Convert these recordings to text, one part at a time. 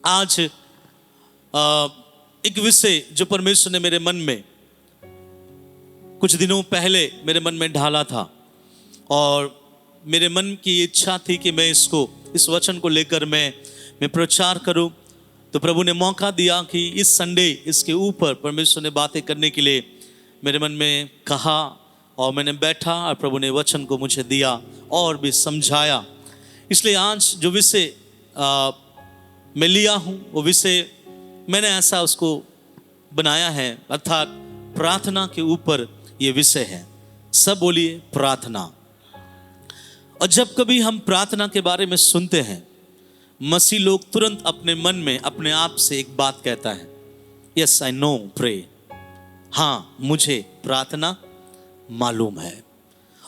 आज एक विषय जो परमेश्वर ने मेरे मन में कुछ दिनों पहले मेरे मन में ढाला था और मेरे मन की इच्छा थी कि मैं इस वचन को लेकर मैं प्रचार करूं। तो प्रभु ने मौका दिया कि इस संडे इसके ऊपर परमेश्वर ने बातें करने के लिए मेरे मन में कहा और मैंने बैठा और प्रभु ने वचन को मुझे दिया और भी समझाया। इसलिए आज जो विषय मैं लिया हूँ वो विषय मैंने ऐसा उसको बनाया है, अर्थात प्रार्थना के ऊपर ये विषय है। सब बोलिए प्रार्थना। और जब कभी हम प्रार्थना के बारे में सुनते हैं, मसीह लोग तुरंत अपने मन में अपने आप से एक बात कहता है, यस आई नो प्रे। हाँ, मुझे प्रार्थना मालूम है।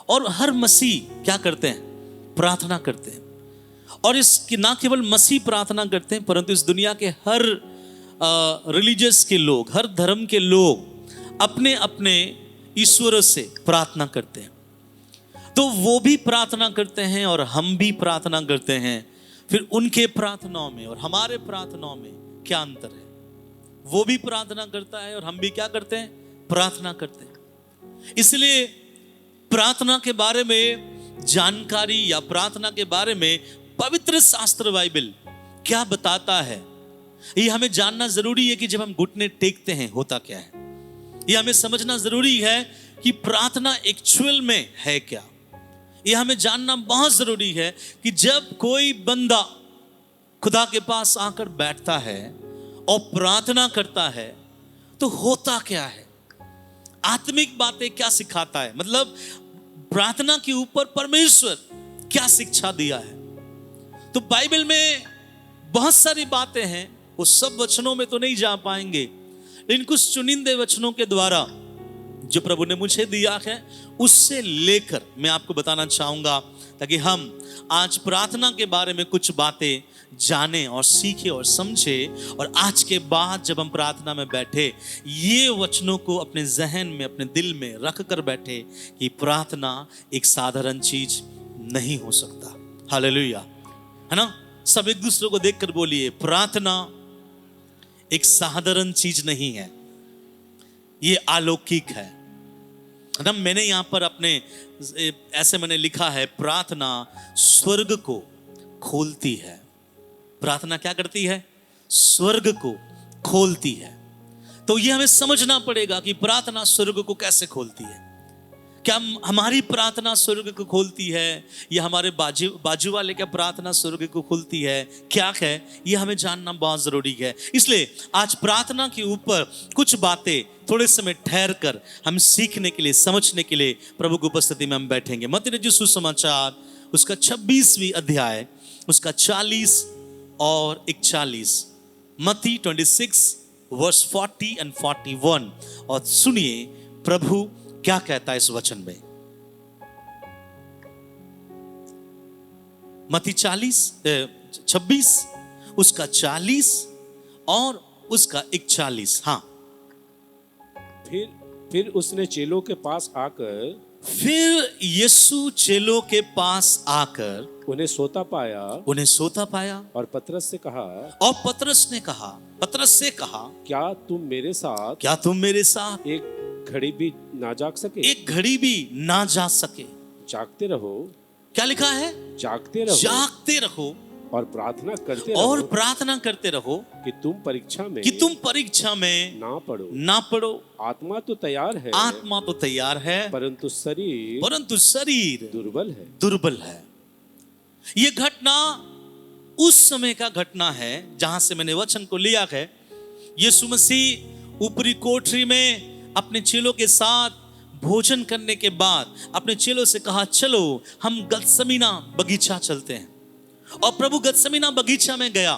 और हर मसीह क्या करते हैं? प्रार्थना करते हैं। और इसकी ना केवल मसीह प्रार्थना करते हैं, परंतु इस दुनिया के हर रिलीजियस के लोग, हर धर्म के लोग अपने अपने ईश्वरों से प्रार्थना करते हैं। तो वो भी प्रार्थना करते हैं और हम भी प्रार्थना करते हैं। फिर उनके प्रार्थनाओं में और हमारे प्रार्थनाओं में क्या अंतर है? वो भी प्रार्थना करता है और हम भी क्या करते हैं? प्रार्थना करते हैं। इसलिए प्रार्थना के बारे में जानकारी या प्रार्थना के बारे में पवित्र शास्त्र बाइबल क्या बताता है, ये हमें जानना जरूरी है कि जब हम घुटने टेकते हैं होता क्या है। ये हमें समझना जरूरी है कि प्रार्थना एक्चुअल में है क्या। ये हमें जानना बहुत जरूरी है कि जब कोई बंदा खुदा के पास आकर बैठता है और प्रार्थना करता है तो होता क्या है, आत्मिक बातें क्या सिखाता है, मतलब प्रार्थना के ऊपर परमेश्वर क्या शिक्षा दिया है। तो बाइबल में बहुत सारी बातें हैं, वो सब वचनों में तो नहीं जा पाएंगे, लेकिन कुछ चुनिंदे वचनों के द्वारा जो प्रभु ने मुझे दिया है उससे लेकर मैं आपको बताना चाहूंगा, ताकि हम आज प्रार्थना के बारे में कुछ बातें जाने और सीखे और समझे। और आज के बाद जब हम प्रार्थना में बैठे, ये वचनों को अपने जहन में, अपने दिल में रख कर बैठे कि प्रार्थना एक साधारण चीज नहीं हो सकता। हालेलुया, है ना? सब एक दूसरे को देखकर बोलिए, प्रार्थना एक साधारण चीज नहीं है, ये अलौकिक है ना। मैंने यहां पर अपने ऐसे मैंने लिखा है, प्रार्थना स्वर्ग को खोलती है। प्रार्थना क्या करती है? स्वर्ग को खोलती है। तो ये हमें समझना पड़ेगा कि प्रार्थना स्वर्ग को कैसे खोलती है। क्या हमारी प्रार्थना स्वर्ग को खोलती है या हमारे बाजू वाले क्या प्रार्थना स्वर्ग को खोलती है, क्या है, ये हमें जानना बहुत जरूरी है। इसलिए आज प्रार्थना के ऊपर कुछ बातें थोड़े समय ठहर कर हम सीखने के लिए, समझने के लिए प्रभु की उपस्थिति में हम बैठेंगे। मत्ती रचित सुसमाचार उसका 26वीं अध्याय उसका 40 और 41, मत्ती 26 वर्स 40 and 41। और सुनिए प्रभु क्या कहता है इस वचन में। मत्ती 26 उसका 40 और उसका 41। हाँ, फिर उसने चेलों के पास आकर, फिर यीशु चेलों के पास आकर उन्हें सोता पाया और पतरस से कहा, और पतरस से कहा, क्या तुम मेरे साथ एक घड़ी भी ना जाग सके? जागते रहो। क्या लिखा है? जागते रहो और प्रार्थना करते रहो कि तुम परीक्षा में ना पड़ो। आत्मा तो तैयार है परंतु शरीर दुर्बल है। ये घटना उस समय का घटना है जहां से मैंने वचन को लिया है। यीशु मसीह ऊपरी कोठरी में अपने चेलों के साथ भोजन करने के बाद अपने चेलों से कहा, चलो हम गतसमीना बगीचा चलते हैं। और प्रभु गतसमीना बगीचा में गया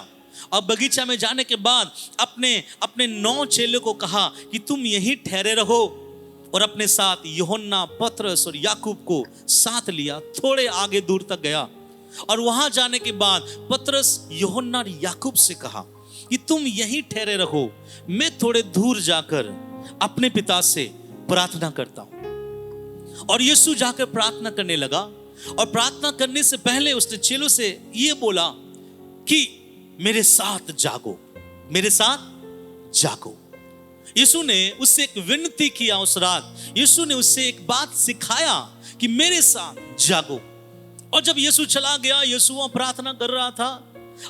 और बगीचा में जाने के बाद अपने 9 चेलों को कहा कि तुम यहीं ठहरे रहो, और अपने साथ यूहन्ना, पतरस और याकूब को साथ लिया। थोड़े आगे दूर तक गया और वहां जाने के बाद पतरस, यूहन्ना और याकूब से कहा कि तुम यहीं ठहरे रहो, मैं थोड़े दूर जाकर अपने पिता से प्रार्थना करता हूं। और यीशु जाकर प्रार्थना करने लगा और प्रार्थना करने से पहले उसने चेलों से ये बोला कि मेरे साथ जागो, मेरे साथ जागो। यीशु ने उससे एक विनती किया उस रात, यीशु ने उससे एक बात सिखाया कि मेरे साथ जागो। और जब यीशु चला गया, यीशु वहां प्रार्थना कर रहा था।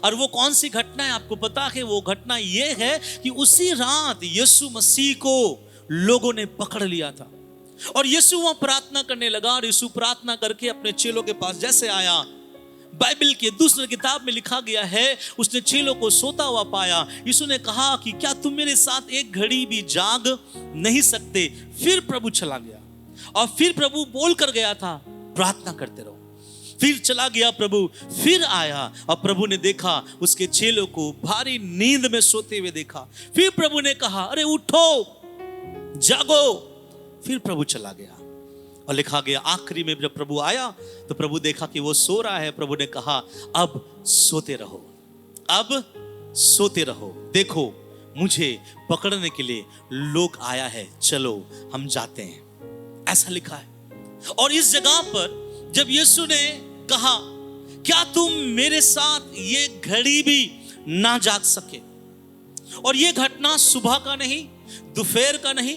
और वो कौन सी घटना है आपको पता है? वो घटना ये है कि उसी रात यीशु मसीह को लोगों ने पकड़ लिया था और यीशु वहां प्रार्थना करने लगा। और यीशु प्रार्थना करके अपने चेलों के पास जैसे आया, बाइबल के दूसरी किताब में लिखा गया है, उसने चेलों को सोता हुआ पाया। यीशु ने कहा कि क्या तुम मेरे साथ एक घड़ी भी जाग नहीं सकते? फिर प्रभु चला गया और फिर प्रभु बोल कर गया था, प्रार्थना करते रहो। फिर चला गया प्रभु, फिर आया और प्रभु ने देखा उसके चेलों को भारी नींद में सोते हुए देखा। फिर प्रभु ने कहा, अरे उठो, जागो। फिर प्रभु चला गया और लिखा गया आखिरी में जब प्रभु आया तो प्रभु देखा कि वो सो रहा है। प्रभु ने कहा, अब सोते रहो, अब सोते रहो, देखो मुझे पकड़ने के लिए लोग आया है, चलो हम जाते हैं। ऐसा लिखा है। और इस जगह पर जब यीशु ने कहा, क्या तुम मेरे साथ ये घड़ी भी ना जाग सके? और ये घटना सुबह का नहीं, दोपहर का नहीं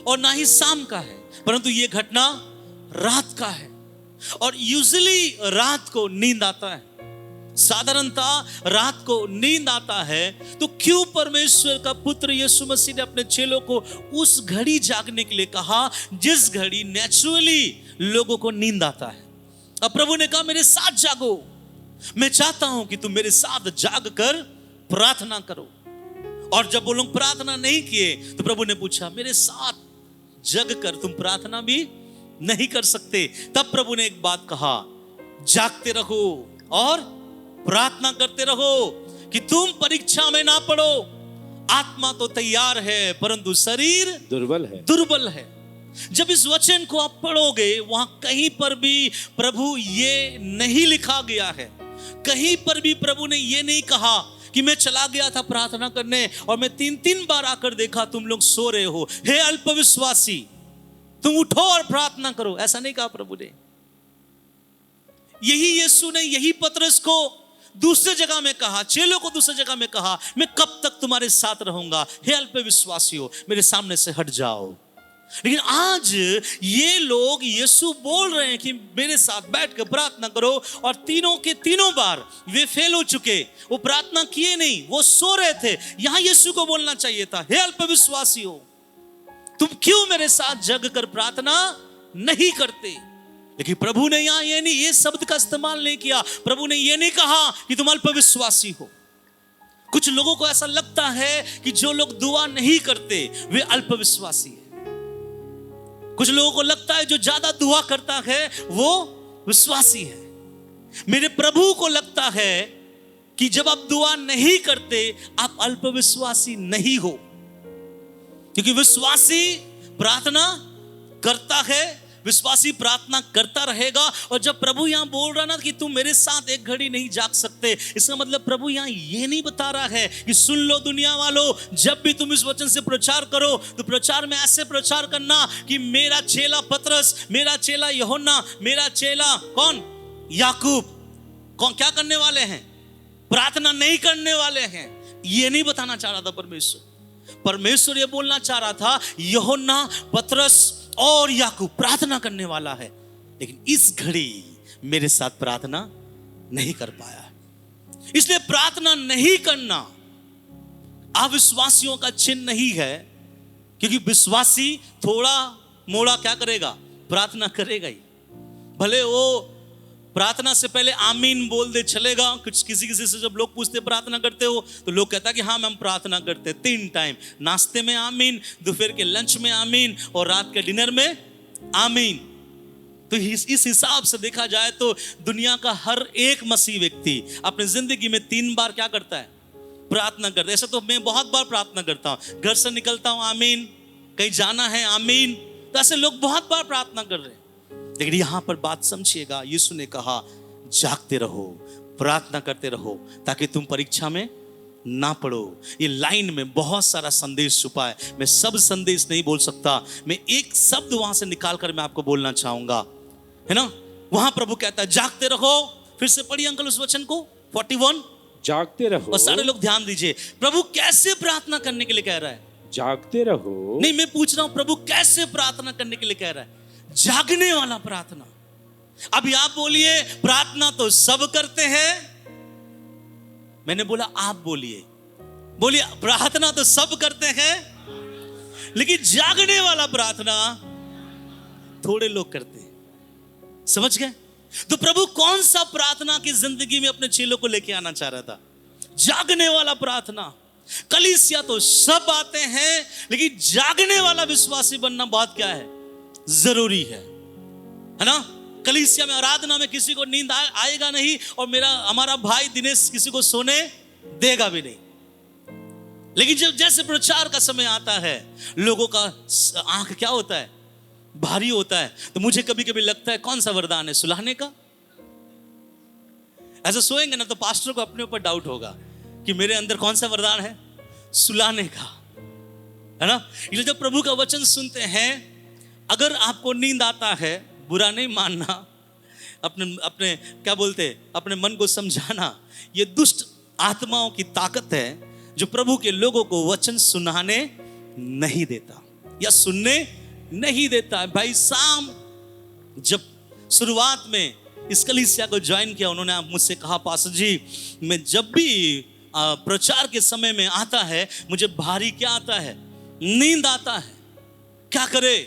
और ना ही शाम का है, परंतु ये घटना रात का है। और यूजुअली रात को नींद आता है, साधारणतः रात को नींद आता है। तो क्यों परमेश्वर का पुत्र यीशु मसीह ने अपने चेलों को उस घड़ी जागने के लिए कहा जिस घड़ी नेचुरली लोगों को नींद आता है? अब प्रभु ने कहा, मेरे साथ जागो, मैं चाहता हूं कि तुम मेरे साथ जाग कर प्रार्थना करो। और जब वो लोग प्रार्थना नहीं किए तो प्रभु ने पूछा, मेरे साथ जग कर तुम प्रार्थना भी नहीं कर सकते? तब प्रभु ने एक बात कहा, जागते रहो और प्रार्थना करते रहो कि तुम परीक्षा में ना पड़ो। आत्मा तो तैयार है परंतु शरीर दुर्बल है। जब इस वचन को आप पढ़ोगे, वहां कहीं पर भी प्रभु ये नहीं लिखा गया है, कहीं पर भी प्रभु ने ये नहीं कहा कि मैं चला गया था प्रार्थना करने और मैं 3-3 बार आकर देखा तुम लोग सो रहे हो, हे अल्पविश्वासी तुम उठो और प्रार्थना करो। ऐसा नहीं कहा प्रभु ने। यही यीशु ने यही पतरस को दूसरे जगह में कहा, चेलों को दूसरे जगह में कहा, मैं कब तक तुम्हारे साथ रहूंगा, हे अल्पविश्वासियों मेरे सामने से हट जाओ। लेकिन आज ये लोग यीशु बोल रहे हैं कि मेरे साथ बैठ कर प्रार्थना करो, और तीनों के तीनों बार वे फेल हो चुके, वो प्रार्थना किए नहीं, वो सो रहे थे। यहां यीशु को बोलना चाहिए था, हे अल्पविश्वासियों तुम क्यों मेरे साथ जग कर प्रार्थना नहीं करते? लेकिन प्रभु ने यहां ये शब्द का इस्तेमाल नहीं किया। प्रभु ने ये नहीं कहा कि तुम अल्पविश्वासी हो। कुछ लोगों को ऐसा लगता है कि जो लोग दुआ नहीं करते वे अल्पविश्वासी है। कुछ लोगों को लगता है जो ज्यादा दुआ करता है वो विश्वासी है। मेरे प्रभु को लगता है कि जब आप दुआ नहीं करते आप अल्पविश्वासी नहीं हो, क्योंकि विश्वासी प्रार्थना करता है, विश्वासी प्रार्थना करता रहेगा। और जब प्रभु यहां बोल रहा ना कि तुम मेरे साथ एक घड़ी नहीं जाग सकते, इसका मतलब प्रभु यहां ये नहीं बता रहा है कि सुन लो दुनिया वालों, जब भी तुम इस वचन से प्रचार करो तो प्रचार में ऐसे प्रचार करना कि मेरा चेला पतरस, मेरा चेला यूहन्ना, मेरा चेला कौन याकूब कौन क्या करने वाले हैं? प्रार्थना नहीं करने वाले हैं। ये नहीं बताना चाह रहा था परमेश्वर ये बोलना चाह रहा था यूहन्ना, पतरस और याकूब प्रार्थना करने वाला है, लेकिन इस घड़ी मेरे साथ प्रार्थना नहीं कर पाया। इसलिए प्रार्थना नहीं करना अविश्वासियों का चिन्ह नहीं है, क्योंकि विश्वासी थोड़ा मोड़ा क्या करेगा? प्रार्थना करेगा ही। भले वो प्रार्थना से पहले आमीन बोल दे चलेगा। कुछ किसी से जब लोग पूछते प्रार्थना करते हो तो लोग कहता कि हाँ हम प्रार्थना करते, 3 टाइम, नाश्ते में आमीन, दोपहर के लंच में आमीन और रात के डिनर में आमीन। तो इस हिसाब से देखा जाए तो दुनिया का हर एक मसीह व्यक्ति अपनी जिंदगी में 3 बार क्या करता है? प्रार्थना करता है। ऐसा तो मैं बहुत बार प्रार्थना करता हूँ, घर से निकलता हूँ आमीन, कहीं जाना है आमीन। तो ऐसे लोग बहुत बार प्रार्थना कर रहे हैं। लेकिन यहां पर बात समझिएगा, यीशु ने कहा जागते रहो, प्रार्थना करते रहो ताकि तुम परीक्षा में ना पड़ो। ये लाइन में बहुत सारा संदेश छुपा है, मैं सब संदेश नहीं बोल सकता। मैं एक शब्द वहां से निकाल कर मैं आपको बोलना चाहूंगा, है ना। वहां प्रभु कहता है जागते रहो। फिर से पढ़िए अंकल उस वचन को, 41 जागते रहो। और सारे लोग ध्यान दीजिए, प्रभु कैसे प्रार्थना करने के लिए कह रहा है? जागते रहो। नहीं, मैं पूछ रहा हूं प्रभु कैसे प्रार्थना करने के लिए कह रहा है? जागने वाला प्रार्थना। अभी आप बोलिए प्रार्थना तो सब करते हैं, मैंने बोला आप बोलिए प्रार्थना तो सब करते हैं, लेकिन जागने वाला प्रार्थना थोड़े लोग करते हैं। समझ गए? तो प्रभु कौन सा प्रार्थना की जिंदगी में अपने चेलों को लेके आना चाह रहा था? जागने वाला प्रार्थना। कलीसिया तो सब आते हैं, लेकिन जागने वाला विश्वासी बनना बहुत क्या है? जरूरी है ना? कलीसिया में, आराधना में किसी को नींद आएगा नहीं, और हमारा भाई दिनेश किसी को सोने देगा भी नहीं। लेकिन जब जैसे प्रचार का समय आता है, लोगों का आंख क्या होता है? भारी होता है। तो मुझे कभी कभी लगता है कौन सा वरदान है? सुलाने का। ऐसे सोएंगे ना तो पास्टर को अपने ऊपर डाउट होगा कि मेरे अंदर कौन सा वरदान है? सुलाने का, है ना? इसलिए जब प्रभु का वचन सुनते हैं, अगर आपको नींद आता है, बुरा नहीं मानना, अपने क्या बोलते, अपने मन को समझाना। ये दुष्ट आत्माओं की ताकत है जो प्रभु के लोगों को वचन सुनाने नहीं देता या सुनने नहीं देता है। भाई साम जब शुरुआत में इस कलीसिया को ज्वाइन किया, उन्होंने मुझसे कहा, पास्टर जी मैं जब भी प्रचार के समय में आता है, मुझे भारी क्या आता है? नींद आता है, क्या करे?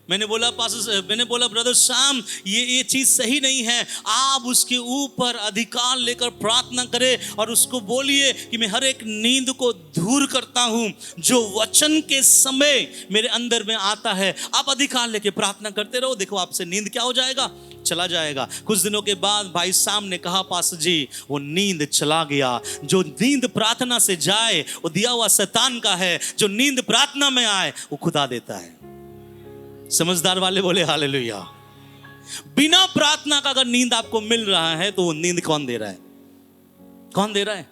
मैंने बोला ब्रदर शाम, ये चीज सही नहीं है। आप उसके ऊपर अधिकार लेकर प्रार्थना करें और उसको बोलिए कि मैं हर एक नींद को दूर करता हूं जो वचन के समय मेरे अंदर में आता है। आप अधिकार लेके प्रार्थना करते रहो, देखो आपसे नींद क्या हो जाएगा? चला जाएगा। कुछ दिनों के बाद भाई साम ने कहा, पास्टर जी वो नींद चला गया। जो नींद प्रार्थना से जाए वो दिया हुआ शैतान का है, जो नींद प्रार्थना में आए वो खुदा देता है। समझदार वाले बोले हालेलुया। बिना प्रार्थना का अगर नींद आपको मिल रहा है तो वो नींद कौन दे रहा है? कौन दे रहा है?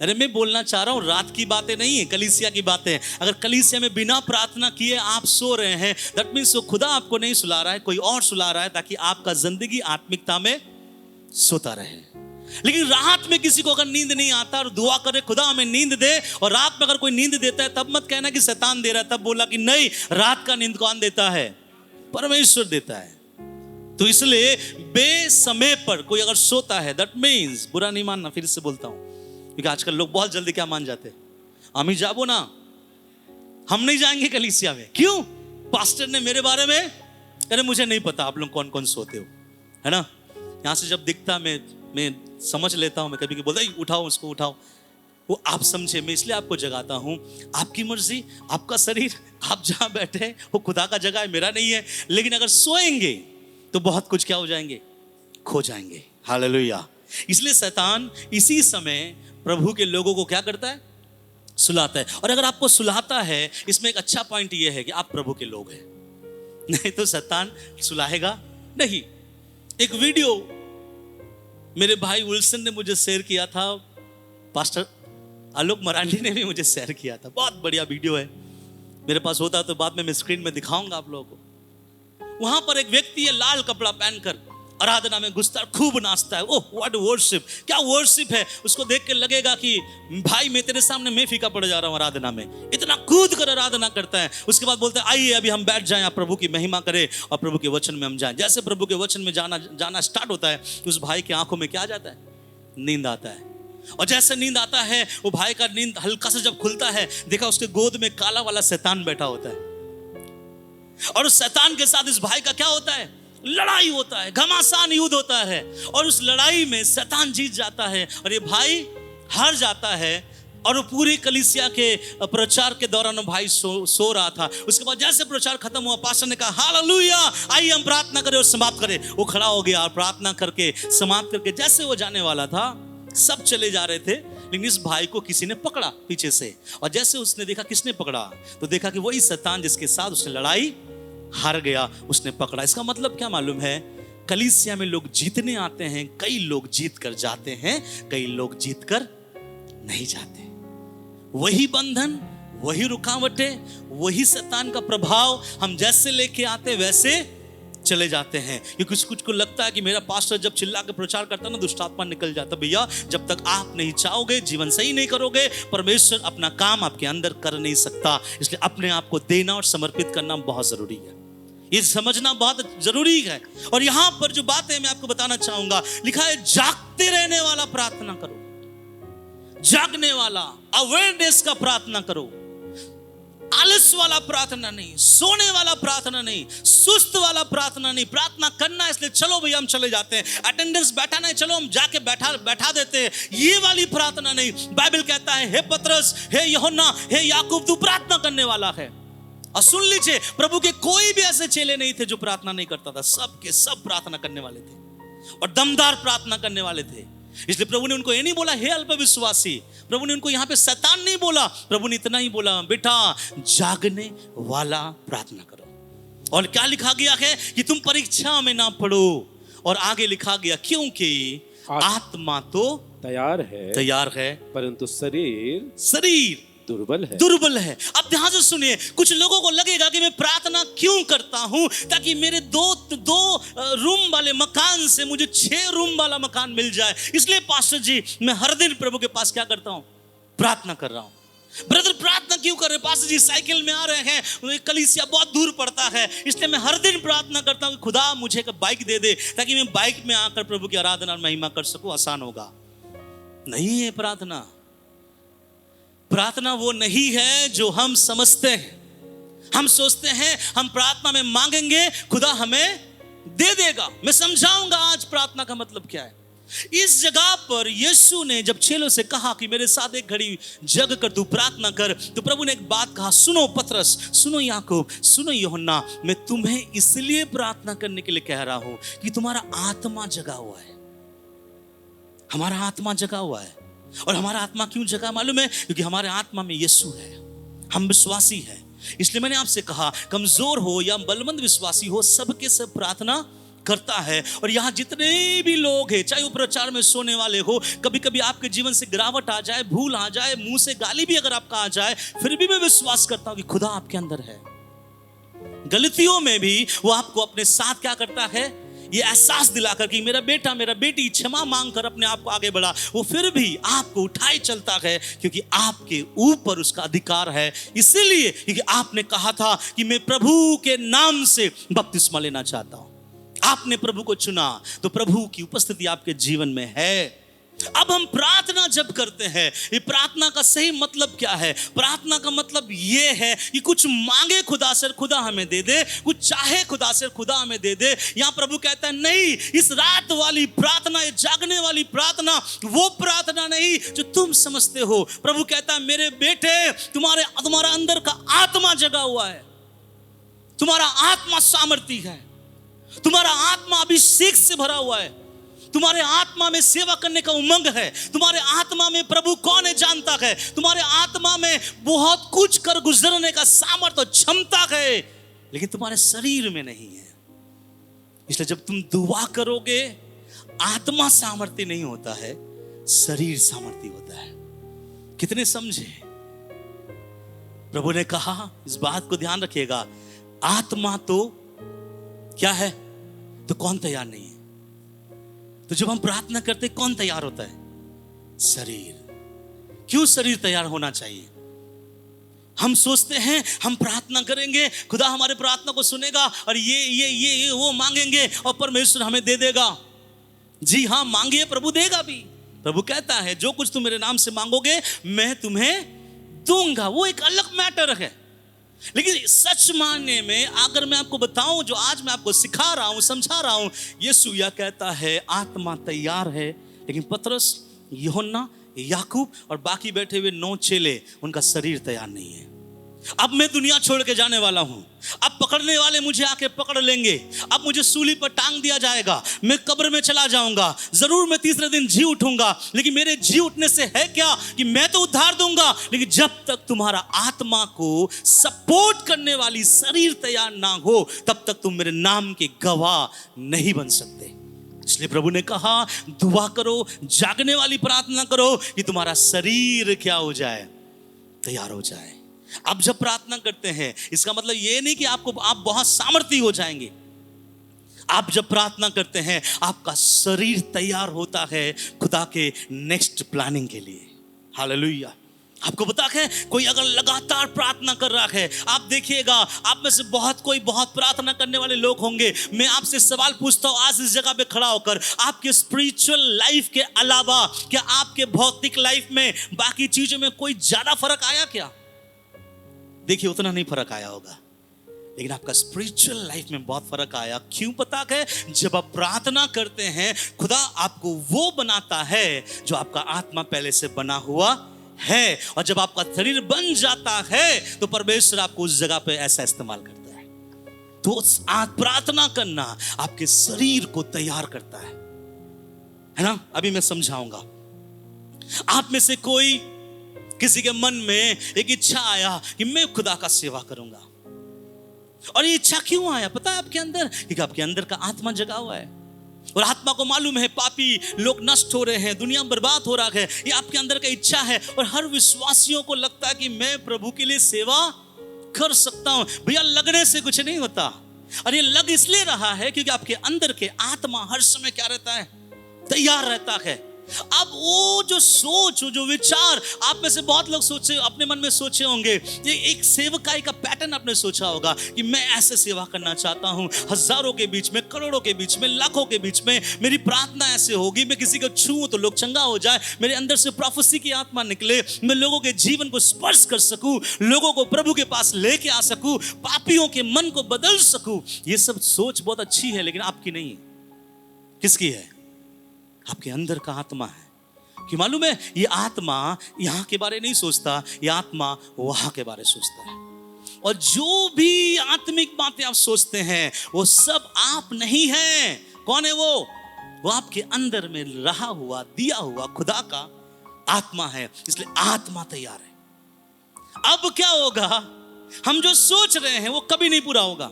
अरे मैं बोलना चाह रहा हूं, रात की बातें नहीं है, कलीसिया की बातें हैं। अगर कलीसिया में बिना प्रार्थना किए आप सो रहे हैं, दैट मीन्स वो खुदा आपको नहीं सुला रहा है, कोई और सुला रहा है, ताकि आपका जिंदगी आत्मिकता में सोता रहे। लेकिन रात में किसी को अगर नींद नहीं आता और दुआ करे खुदा हमें नींद दे, और रात में अगर कोई नींद देता है तब मत कहना कि शैतान दे रहा है, तब बोला कि नहीं, रात का नींद कौन देता है? परमेश्वर देता है। तो इसलिए बेसमय पर कोई अगर सोता है, दैट मीन्स, बुरा नहीं मानना, फिर से बोलता हूं, क्योंकि आजकल लोग बहुत जल्दी क्या मान जाते हैं, हम ही जाबो ना, हम नहीं जाएंगे कलीसिया में। क्यों? पास्टर ने मेरे बारे में, अरे मुझे नहीं पता आप लोग कौन कौन सोते हो, है ना? यहां से जब दिखता मैं समझ लेता हूं, मैं कभी बोलता उठाओ उसको, उठाओ, वो आप समझे, मैं इसलिए आपको जगाता हूं। आपकी मर्जी, आपका शरीर, आप जहां बैठे वो खुदा का जगह है, मेरा नहीं है। लेकिन अगर सोएंगे तो बहुत कुछ क्या हो जाएंगे? खो जाएंगे। हालेलुया। इसलिए शैतान इसी समय प्रभु के लोगों को क्या करता है? सुलाता है। और अगर आपको सुलाता है, इसमें एक अच्छा पॉइंट यह है कि आप प्रभु के लोग हैं, नहीं तो शैतान सुलाएगा नहीं। एक वीडियो मेरे भाई विल्सन ने मुझे शेयर किया था, पास्टर आलोक मरांडी ने भी मुझे शेयर किया था, बहुत बढ़िया वीडियो है। मेरे पास होता तो बाद में मैं स्क्रीन में दिखाऊंगा आप लोगों को। वहां पर एक व्यक्ति है लाल कपड़ा पहनकर आराधना में घुसता है, खूब नाचता है। ओह व्हाट वर्शिप, क्या वर्शिप है। उसको देख के लगेगा कि भाई मैं तेरे सामने मैं फीका पड़ जा रहा हूं आराधना में। इतना कूद कर आराधना करता है। उसके बाद बोलता है आइए अभी हम बैठ जाएं, आप प्रभु की महिमा करें और प्रभु के वचन में हम जाएं। जैसे प्रभु के वचन में जाना स्टार्ट होता है, उस भाई की आंखों में क्या आ जाता है? नींद आता है। और जैसे नींद आता है, वो भाई का नींद हल्का से जब खुलता है, देखा उसके गोद में काला वाला शैतान बैठा होता है। और उस शैतान के साथ इस भाई का क्या होता है? लड़ाई होता है, घमासान युद्ध होता है। और उस लड़ाई में शैतान जीत जाता है और ये भाई हार जाता है। और वो पूरी कलीसिया के प्रचार के दौरान भाई सो रहा था। उसके बाद जैसे प्रचार खत्म हुआ, पास्टर ने कहा हालेलुया, आइए हम प्रार्थना करें और समाप्त करें। वो खड़ा हो गया और प्रार्थना करके समाप्त करके जैसे वो जाने वाला था, सब चले जा रहे थे, लेकिन इस भाई को किसी ने पकड़ा पीछे से। और जैसे उसने देखा किसने पकड़ा, तो देखा कि वही शैतान जिसके साथ उसने लड़ाई हार गया, उसने पकड़ा। इसका मतलब क्या मालूम है? कलीसिया में लोग जीतने आते हैं, कई लोग जीत कर जाते हैं, कई लोग जीत कर नहीं जाते। वही बंधन, वही रुकावटें, वही शैतान का प्रभाव हम जैसे लेके आते वैसे चले जाते हैं। क्योंकि कुछ कुछ को लगता है कि मेरा पास्टर जब चिल्ला के प्रचार करता है ना दुष्ट आत्मा निकल जाता। भैया, जब तक आप नहीं चाहोगे, जीवन सही नहीं करोगे, परमेश्वर अपना काम आपके अंदर कर नहीं सकता। इसलिए अपने आप को देना और समर्पित करना बहुत जरूरी है, ये समझना बहुत जरूरी है। और यहां पर जो बातें मैं आपको बताना चाहूंगा, लिखा है जागते रहने वाला प्रार्थना करो, जागने वाला, अवेयरनेस का प्रार्थना करो, आलस वाला प्रार्थना नहीं, सोने वाला प्रार्थना नहीं, सुस्त वाला प्रार्थना नहीं। प्रार्थना करना है इसलिए चलो भैया हम चले जाते हैं, अटेंडेंस बैठाना है चलो हम जाके बैठा देते हैं, ये वाली प्रार्थना नहीं। बाइबल कहता है हे पतरस, हे यूहन्ना, हे याकूब, तू प्रार्थना करने वाला है। और सुन लीजिए, प्रभु के कोई भी ऐसे चेले नहीं थे जो प्रार्थना नहीं करता था, सब के सब प्रार्थना करने वाले थे और दमदार प्रार्थना करने वाले थे। इसलिए प्रभु ने उनको ये नहीं बोला हे अल्पविश्वासी, प्रभु ने उनको यहां पे शैतान नहीं बोला, प्रभु ने इतना ही बोला बेटा जागने वाला प्रार्थना करो। और क्या लिखा गया है कि तुम परीक्षा में ना पड़ो। और आगे लिखा गया क्योंकि आत्मा तो तैयार है परंतु शरीर दुर्बल है। अब ध्यान से सुनिए, कुछ लोगों को लगेगा कि मैं प्रार्थना क्यों करता हूं, ताकि मेरे दो रूम वाले मकान से मुझे 6 रूम वाला मकान मिल जाए। इसलिए पास्टर जी मैं हर दिन प्रभु के पास क्या करता हूं, प्रार्थना कर रहा हूं। ब्रदर प्रार्थना क्यों कर रहे हैं पास्टर जी, साइकिल में आ रहे हैं, कलीसिया बहुत दूर पड़ता है, इसलिए मैं हर दिन प्रार्थना करता हूं कि खुदा मुझे एक बाइक दे दे ताकि मैं बाइक में आकर प्रभु की आराधना और महिमा कर सकूं, आसान होगा। नहीं है प्रार्थना। प्रार्थना वो नहीं है जो हम समझते हैं। हम सोचते हैं हम प्रार्थना में मांगेंगे खुदा हमें दे देगा। मैं समझाऊंगा आज प्रार्थना का मतलब क्या है। इस जगह पर यीशु ने जब चेलों से कहा कि मेरे साथ एक घड़ी जग कर तू प्रार्थना कर, तो प्रभु ने एक बात कहा, सुनो पतरस, सुनो याकूब, सुनो यूहन्ना, मैं तुम्हें इसलिए प्रार्थना करने के लिए कह रहा हूं कि तुम्हारा आत्मा जगा हुआ है। हमारा आत्मा जगा हुआ है। और हमारा आत्मा क्यों जगा मालूम है? क्योंकि हमारे आत्मा में यीशु है, हम विश्वासी हैं। इसलिए मैंने आपसे कहा कमजोर हो या बलवंत विश्वासी हो, सबके सब प्रार्थना करता है। और यहाँ जितने भी लोग हैं, चाहे वो प्रचार में सोने वाले हो, कभी कभी आपके जीवन से गिरावट आ जाए, भूल आ जाए, मुंह से गाली भी अगर आपका आ जाए, फिर भी मैं विश्वास करता हूं कि खुदा आपके अंदर है। गलतियों में भी वो आपको अपने साथ क्या करता है, ये एहसास दिलाकर कि मेरा बेटा मेरा बेटी क्षमा मांगकर अपने आप को आगे बढ़ा, वो फिर भी आपको उठाए चलता है क्योंकि आपके ऊपर उसका अधिकार है। इसीलिए क्योंकि आपने कहा था कि मैं प्रभु के नाम से बपतिस्मा लेना चाहता हूं। आपने प्रभु को चुना तो प्रभु की उपस्थिति आपके जीवन में है। अब हम प्रार्थना जब करते हैं, ये प्रार्थना का सही मतलब क्या है? प्रार्थना का मतलब ये है कि कुछ मांगे खुदा से, खुदा हमें दे दे, कुछ चाहे खुदा से, खुदा हमें दे दे। यहां प्रभु कहता है नहीं, इस रात वाली प्रार्थना, ये जागने वाली प्रार्थना वो प्रार्थना नहीं जो तुम समझते हो। प्रभु कहता है मेरे बेटे, तुम्हारा अंदर का आत्मा जगा हुआ है, तुम्हारा आत्मा सामर्थी है, तुम्हारा आत्मा अभिषेक से भरा हुआ है, तुम्हारे आत्मा में सेवा करने का उमंग है, तुम्हारे आत्मा में प्रभु कौन है जानता है, तुम्हारे आत्मा में बहुत कुछ कर गुजरने का सामर्थ्य और क्षमता है, लेकिन तुम्हारे शरीर में नहीं है। इसलिए जब तुम दुआ करोगे, आत्मा सामर्थ्य नहीं होता है, शरीर सामर्थ्य होता है। कितने समझे? प्रभु ने कहा, इस बात को ध्यान रखिएगा, आत्मा तो क्या है, तो कौन तैयार नहीं है? तो जब हम प्रार्थना करते कौन तैयार होता है? शरीर। क्यों शरीर तैयार होना चाहिए? हम सोचते हैं हम प्रार्थना करेंगे, खुदा हमारे प्रार्थना को सुनेगा और ये वो मांगेंगे और परमेश्वर हमें दे देगा। जी हाँ, मांगिए, प्रभु देगा भी। प्रभु कहता है जो कुछ तुम मेरे नाम से मांगोगे मैं तुम्हें दूंगा। वो एक अलग मैटर है। लेकिन सच मानने में अगर मैं आपको बताऊं, जो आज मैं आपको सिखा रहा हूं, समझा रहा हूं, यीशु यह कहता है आत्मा तैयार है, लेकिन पतरस, यूहन्ना, याकूब और बाकी बैठे हुए 9 चेले, उनका शरीर तैयार नहीं है। अब मैं दुनिया छोड़ के जाने वाला हूं, अब पकड़ने वाले मुझे आके पकड़ लेंगे, अब मुझे सूली पर टांग दिया जाएगा, मैं कब्र में चला जाऊंगा, जरूर मैं तीसरे दिन जी उठूंगा, लेकिन मेरे जी उठने से है क्या कि मैं तो उद्धार दूंगा, लेकिन जब तक तुम्हारा आत्मा को सपोर्ट करने वाली शरीर तैयार ना हो, तब तक तुम मेरे नाम के गवाह नहीं बन सकते। इसलिए प्रभु ने कहा दुआ करो, जागने वाली प्रार्थना करो कि तुम्हारा शरीर क्या हो जाए, तैयार हो जाए। अब जब प्रार्थना करते हैं, इसका मतलब ये नहीं कि आप बहुत सामर्थी हो जाएंगे। आप जब प्रार्थना करते हैं आपका शरीर तैयार होता है खुदा के नेक्स्ट प्लानिंग के लिए। हालेलुया। आपको पता है कोई अगर लगातार प्रार्थना कर रहा है, आप देखिएगा आप में से बहुत प्रार्थना करने वाले लोग होंगे। मैं आपसे सवाल पूछता हूं आज इस जगह पे खड़ा होकर, आपके स्पिरिचुअल लाइफ के अलावा क्या आपके भौतिक लाइफ में बाकी चीजों में कोई ज्यादा फर्क आया क्या? देखिए उतना नहीं फर्क आया होगा, लेकिन आपका स्पिरिचुअल लाइफ में बहुत फर्क आया। क्यों पता है? जब आप प्रार्थना करते हैं खुदा आपको वो बनाता है जो आपका आत्मा पहले से बना हुआ है, और जब आपका शरीर बन जाता है तो परमेश्वर आपको उस जगह पे ऐसा इस्तेमाल करता है। तो आज प्रार्थना करना आपके शरीर को तैयार करता है ना? अभी मैं समझाऊंगा। आप में से कोई किसी के मन में एक इच्छा आया कि मैं खुदा का सेवा करूंगा, और ये इच्छा क्यों आया पता है आपके अंदर? क्योंकि आपके अंदर का आत्मा जगा हुआ है, और आत्मा को मालूम है पापी लोग नष्ट हो रहे हैं, दुनिया बर्बाद हो रहा है। ये आपके अंदर का इच्छा है, और हर विश्वासियों को लगता है कि मैं प्रभु के लिए सेवा कर सकता हूं। भैया लगने से कुछ नहीं होता, और ये लग इसलिए रहा है क्योंकि आपके अंदर के आत्मा हर समय क्या रहता है? तैयार रहता है। अब वो जो सोच, जो विचार आप में से बहुत लोग सोचे, अपने मन में सोचे होंगे, ये एक सेवकाई का पैटर्न आपने सोचा होगा कि मैं ऐसे सेवा करना चाहता हूं, हजारों के बीच में, करोड़ों के बीच में, लाखों के बीच में मेरी प्रार्थना ऐसे होगी, मैं किसी को छूऊं तो लोग चंगा हो जाए, मेरे अंदर से प्रोफेसी की आत्मा निकले, मैं लोगों के जीवन को स्पर्श कर सकूं, लोगों को प्रभु के पास लेके आ सकूं, पापियों के मन को बदल सकूं। ये सब सोच बहुत अच्छी है, लेकिन आपकी नहीं है। किसकी है? आपके अंदर का आत्मा है। कि मालूम है ये आत्मा यहां के बारे नहीं सोचता, ये आत्मा वहां के बारे सोचता है। और जो भी आत्मिक बातें आप सोचते हैं वो सब आप नहीं हैं। कौन है वो आपके अंदर में रहा हुआ, दिया हुआ खुदा का आत्मा है। इसलिए आत्मा तैयार है। अब क्या होगा? हम जो सोच रहे हैं वो कभी नहीं पूरा होगा।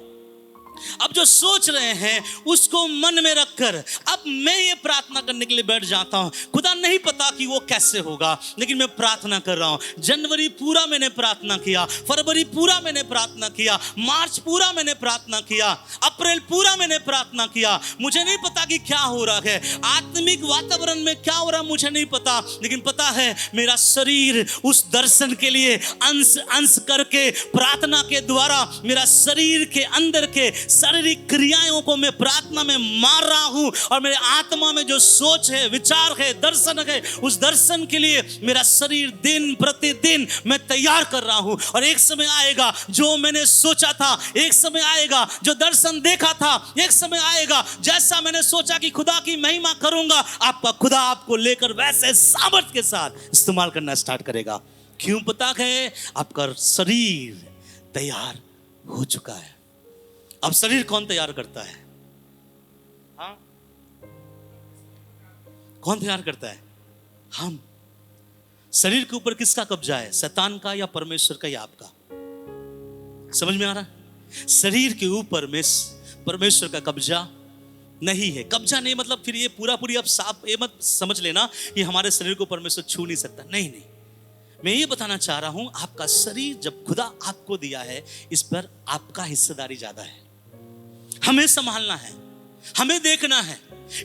अब जो सोच रहे हैं उसको मन में रखकर अब मैं ये प्रार्थना करने के लिए बैठ जाता हूं। खुदा नहीं पता कि वो कैसे होगा, लेकिन मैं प्रार्थना कर रहा हूं। जनवरी पूरा मैंने प्रार्थना किया, फरवरी पूरा मैंने प्रार्थना किया, मार्च पूरा मैंने प्रार्थना किया, अप्रैल पूरा मैंने प्रार्थना किया। मुझे नहीं पता कि क्या हो रहा है, आत्मिक वातावरण में क्या हो रहा है मुझे नहीं पता, लेकिन पता है मेरा शरीर उस दर्शन के लिए अंश अंश करके प्रार्थना के द्वारा मेरा शरीर के अंदर के शारीरिक क्रियाओं को मैं प्रार्थना में मार रहा हूं, और मेरे आत्मा में जो सोच है, विचार है, दर्शन है, उस दर्शन के लिए मेरा शरीर दिन प्रतिदिन मैं तैयार कर रहा हूं। और एक समय आएगा जो मैंने सोचा था, एक समय आएगा जो दर्शन देखा था, एक समय आएगा जैसा मैंने सोचा कि खुदा की महिमा करूंगा, आपका खुदा आपको लेकर वैसे सामर्थ के साथ इस्तेमाल करना स्टार्ट करेगा। क्यों पता है? आपका शरीर तैयार हो चुका है। अब शरीर कौन तैयार करता है? हाँ? कौन तैयार करता है? हम। शरीर के ऊपर किसका कब्जा है? शैतान का या परमेश्वर का या आपका? समझ में आ रहा? शरीर के ऊपर में परमेश्वर का कब्जा नहीं है। कब्जा नहीं मतलब फिर ये पूरा पूरी अब साफ ये मत समझ लेना कि हमारे शरीर को परमेश्वर छू नहीं सकता। नहीं नहीं, मैं ये बताना चाह रहा हूं आपका शरीर जब खुदा आपको दिया है, इस पर आपका हिस्सेदारी ज्यादा है। हमें संभालना है, हमें देखना है।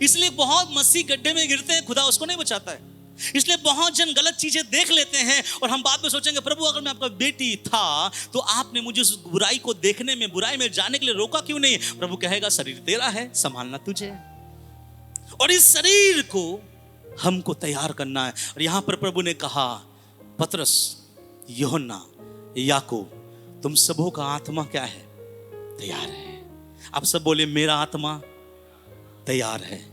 इसलिए बहुत मसीह गड्ढे में गिरते हैं, खुदा उसको नहीं बचाता है। इसलिए बहुत जन गलत चीजें देख लेते हैं और हम बाद में सोचेंगे प्रभु अगर मैं आपका बेटी था तो आपने मुझे उस बुराई को देखने में, बुराई में जाने के लिए रोका क्यों नहीं? प्रभु कहेगा शरीर तेरा है, संभालना तुझे है, और इस शरीर को हमको तैयार करना है। और यहां पर प्रभु ने कहा पतरस, यूहन्ना, याकूब, तुम सबों का आत्मा क्या है? तैयार है। आप सब बोले मेरा आत्मा तैयार है।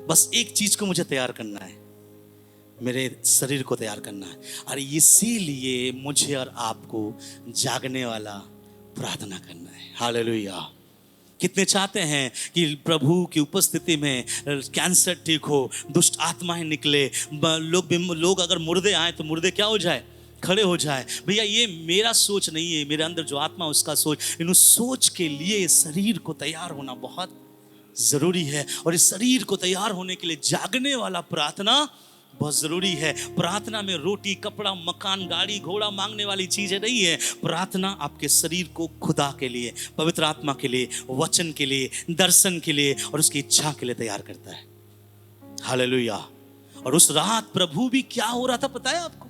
बस एक चीज को मुझे तैयार करना है, मेरे शरीर को तैयार करना है। और इसीलिए मुझे और आपको जागने वाला प्रार्थना करना है। हालेलुया। कितने चाहते हैं कि प्रभु की उपस्थिति में कैंसर ठीक हो, दुष्ट आत्माएं निकले, लोग अगर मुर्दे आए तो मुर्दे क्या हो जाए? खड़े हो जाए। भैया ये मेरा सोच नहीं है, मेरे अंदर जो आत्मा उसका सोच। इन सोच के लिए शरीर को तैयार होना बहुत जरूरी है, और इस शरीर को तैयार होने के लिए जागने वाला प्रार्थना बहुत जरूरी है। प्रार्थना में रोटी, कपड़ा, मकान, गाड़ी, घोड़ा मांगने वाली चीजें नहीं है। प्रार्थना आपके शरीर को खुदा के लिए, पवित्र आत्मा के लिए, वचन के लिए, दर्शन के लिए और उसकी इच्छा के लिए तैयार करता है। हालेलुया। और उस रात प्रभु भी क्या हो रहा था पता है आपको?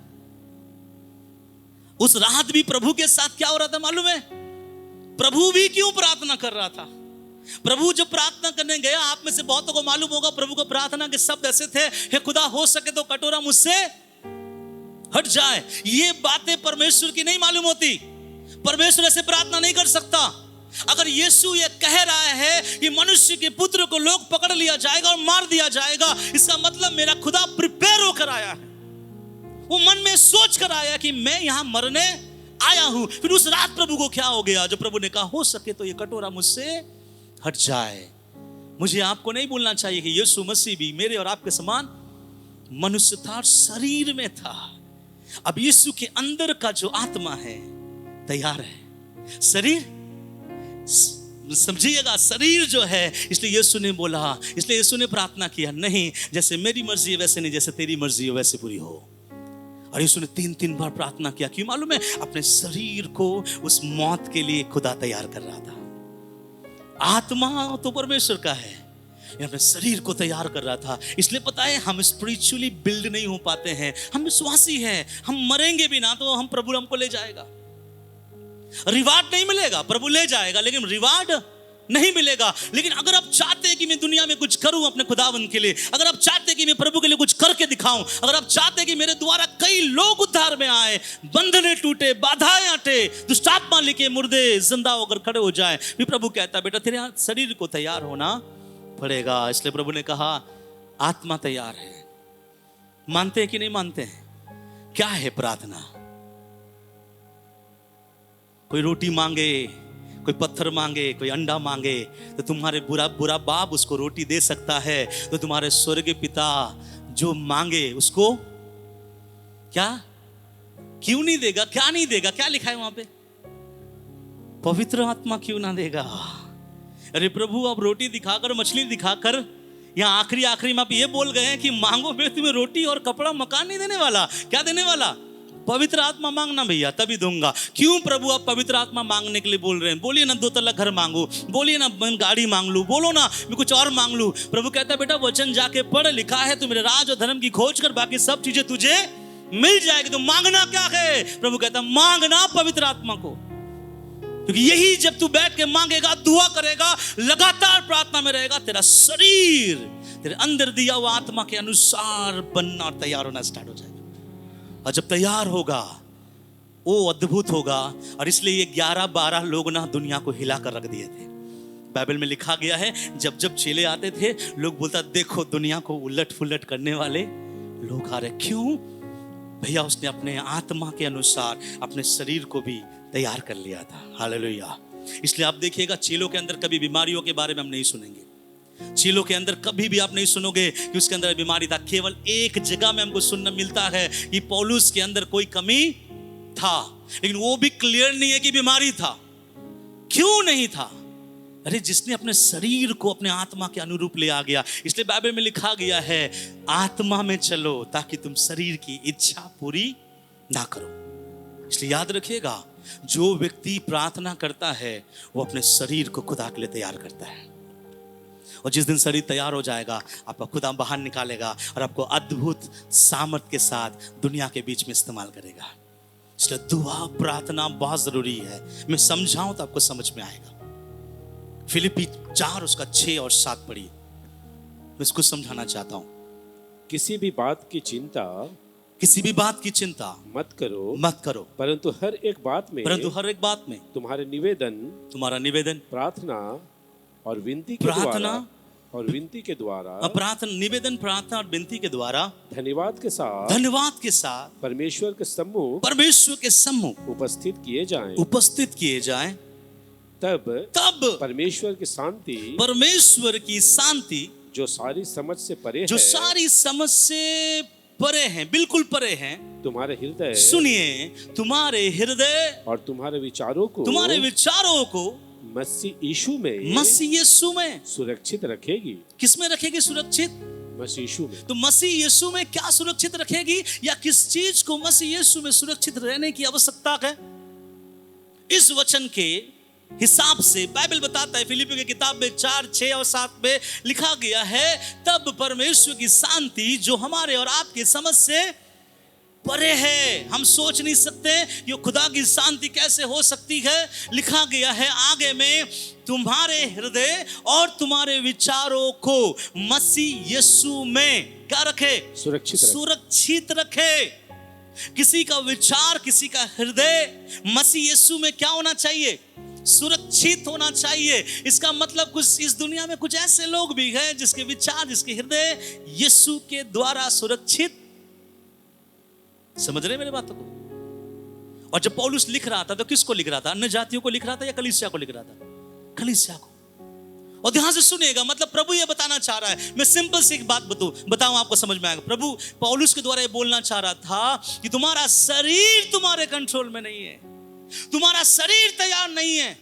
उस रात भी प्रभु के साथ क्या हो रहा था मालूम है? प्रभु भी क्यों प्रार्थना कर रहा था? प्रभु जब प्रार्थना करने गया, आप में से बहुतों को मालूम होगा, प्रभु को प्रार्थना के शब्द ऐसे थे, हे खुदा हो सके तो कटोरा मुझसे हट जाए। ये बातें परमेश्वर की नहीं मालूम होती। परमेश्वर ऐसे प्रार्थना नहीं कर सकता। अगर यीशु ये कह रहा है कि मनुष्य के पुत्र को लोग पकड़ लिया जाएगा और मार दिया जाएगा, इसका मतलब मेरा खुदा प्रिपेयर होकर आया है। वो मन में सोच कर आया कि मैं यहां मरने आया हूं। फिर उस रात प्रभु को क्या हो गया? जब प्रभु ने कहा हो सके तो ये कटोरा मुझसे हट जाए। मुझे आपको नहीं भूलना चाहिए कि यीशु मसीह भी मेरे और आपके समान मनुष्य था, शरीर में था। अब यीशु के अंदर का जो आत्मा है तैयार है। शरीर समझिएगा, शरीर जो है, इसलिए यीशु ने बोला, इसलिए यीशु ने प्रार्थना किया, नहीं जैसे मेरी मर्जी है वैसे नहीं, जैसे तेरी मर्जी है वैसे पूरी हो। और यीशु ने 3 बार प्रार्थना किया। क्यों मालूम है? अपने शरीर को उस मौत के लिए खुदा तैयार कर रहा था। आत्मा तो परमेश्वर का है, अपने शरीर को तैयार कर रहा था। इसलिए पता है हम स्पिरिचुअली बिल्ड नहीं हो पाते हैं। हम विश्वासी हैं, हम मरेंगे भी ना तो हम प्रभु हमको ले जाएगा। रिवार्ड नहीं मिलेगा, प्रभु ले जाएगा, लेकिन रिवार्ड नहीं मिलेगा। लेकिन अगर आप चाहते हैं कि मैं दुनिया में कुछ करूं अपने खुदावन के लिए, अगर आप चाहते हैं कि मैं प्रभु के लिए कुछ करके दिखाऊं, अगर आप चाहते हैं कि मेरे द्वारा कई लोग उद्धार में आए, बंधने टूटे, बाधाएं हटे, दुष्टात्मा लिखे, मुर्दे जिंदा होकर खड़े हो जाए, फिर प्रभु कहता है बेटा तेरे शरीर को तैयार होना पड़ेगा। इसलिए प्रभु ने कहा आत्मा तैयार है। मानते हैं कि नहीं मानते हैं? क्या है प्रार्थना? कोई रोटी मांगे, कोई पत्थर मांगे, कोई अंडा मांगे, तो तुम्हारे बुरा बाप उसको रोटी दे सकता है, तो तुम्हारे स्वर्गीय पिता जो मांगे उसको क्या क्यों नहीं देगा? क्या नहीं देगा? क्या लिखा है वहां पे? पवित्र आत्मा क्यों ना देगा? अरे प्रभु अब रोटी दिखाकर, मछली दिखाकर, यहाँ आखिरी में आप ये बोल गए हैं कि मांगो, मैं तुम्हें रोटी और कपड़ा मकान नहीं देने वाला। क्या देने वाला? पवित्र आत्मा मांगना भैया, तभी दूंगा। क्यों प्रभु आप पवित्र आत्मा मांगने के लिए बोल रहे हैं? बोलिए ना 2 तला घर मांगू, बोलिए ना गाड़ी मांग लू, बोलो ना मैं कुछ और मांग लू। प्रभु कहता है बेटा वचन जाके पढ़, लिखा है तू मेरे राज और धर्म की खोज कर, बाकी सब चीजें तुझे मिल जाएगी। तो मांगना क्या है? प्रभु कहता है मांगना पवित्र आत्मा को, क्योंकि यही जब तू बैठ के मांगेगा, दुआ करेगा, लगातार प्रार्थना में रहेगा, तेरा शरीर तेरे अंदर दिया हुआ आत्मा के अनुसार बनना और तैयार होना स्टार्ट हो जाएगा। और जब तैयार होगा वो अद्भुत होगा। और इसलिए ये 11-12 लोग ना दुनिया को हिला कर रख दिए थे। बाइबल में लिखा गया है जब जब चेले आते थे, लोग बोलता देखो दुनिया को उलट फुलट करने वाले लोग आ रहे। क्यों भैया? उसने अपने आत्मा के अनुसार अपने शरीर को भी तैयार कर लिया था। हालेलुया। इसलिए आप देखिएगा चेलों के अंदर कभी बीमारियों के बारे में हम नहीं सुनेंगे। चेलों के अंदर कभी भी आप नहीं सुनोगे कि उसके अंदर बीमारी था। केवल एक जगह में हमको सुनना मिलता है कि पौलुस के अंदर कोई कमी था, लेकिन वो भी क्लियर नहीं है कि बीमारी था। क्यों नहीं था? अरे जिसने अपने शरीर को अपने आत्मा के अनुरूप ले आ गया। इसलिए बाइबल में लिखा गया है आत्मा में चलो ताकि तुम शरीर की इच्छा पूरी ना करो। इसलिए याद रखिएगा, जो व्यक्ति प्रार्थना करता है वो अपने शरीर को खुदा के लिए तैयार करता है। और जिस दिन शरीर तैयार हो जाएगा, आपका खुदा बाहर निकालेगा और आपको अद्भुत सामर्थ के साथ दुनिया के बीच में इस्तेमाल करेगा। इसलिए दुआ प्रार्थना बहुत जरूरी है। मैं समझाऊं तो आपको समझ में आएगा। फिलिप्पी 4 उसका 6 और 7 पढ़िए। मैं इसको समझाना चाहता हूं। किसी भी बात की चिंता मत करो, परंतु हर एक बात में तुम्हारा निवेदन प्रार्थना और विनती के द्वारा निवेदन प्रार्थना और विनती के द्वारा धन्यवाद के साथ परमेश्वर के सम्मुख उपस्थित किए जाएं। तब परमेश्वर की शांति जो सारी समझ से परे है, बिल्कुल परे हैं, तुम्हारे हृदय और तुम्हारे विचारों को मसीह यीशु में सुरक्षित रखेगी। किसमें रखेगी सुरक्षित? मसीह यीशु में। तो मसीह यीशु में क्या सुरक्षित रखेगी, या किस चीज को मसीह यीशु में सुरक्षित रहने की आवश्यकता है? इस वचन के हिसाब से बाइबल बताता है, फिलिपियों की किताब में 4, 6 और 7 में लिखा गया है, तब परमेश्वर की शांति जो हमारे और आपके समझ से परे है। हम सोच नहीं सकते ये खुदा की शांति कैसे हो सकती है। लिखा गया है आगे में, तुम्हारे हृदय और तुम्हारे विचारों को मसीह यीशु में क्या रखे? सुरक्षित रखे। किसी का विचार, किसी का हृदय मसीह यीशु में क्या होना चाहिए? सुरक्षित होना चाहिए। इसका मतलब कुछ इस दुनिया में कुछ ऐसे लोग भी हैं जिसके विचार, जिसके हृदय यीशु के द्वारा सुरक्षित, समझ रहे मेरे बातों को? और जब पौलुस लिख रहा था तो किसको लिख रहा था? अन्य जातियों को लिख रहा था या कलीसिया को लिख रहा था? कलीसिया को। और ध्यान से सुनिएगा, मतलब प्रभु ये बताना चाह रहा है, मैं सिंपल सी एक बात बताऊं आपको समझ में आएगा। प्रभु पौलुस के द्वारा ये बोलना चाह रहा था कि तुम्हारा शरीर तुम्हारे कंट्रोल में नहीं है, तुम्हारा शरीर तैयार नहीं है।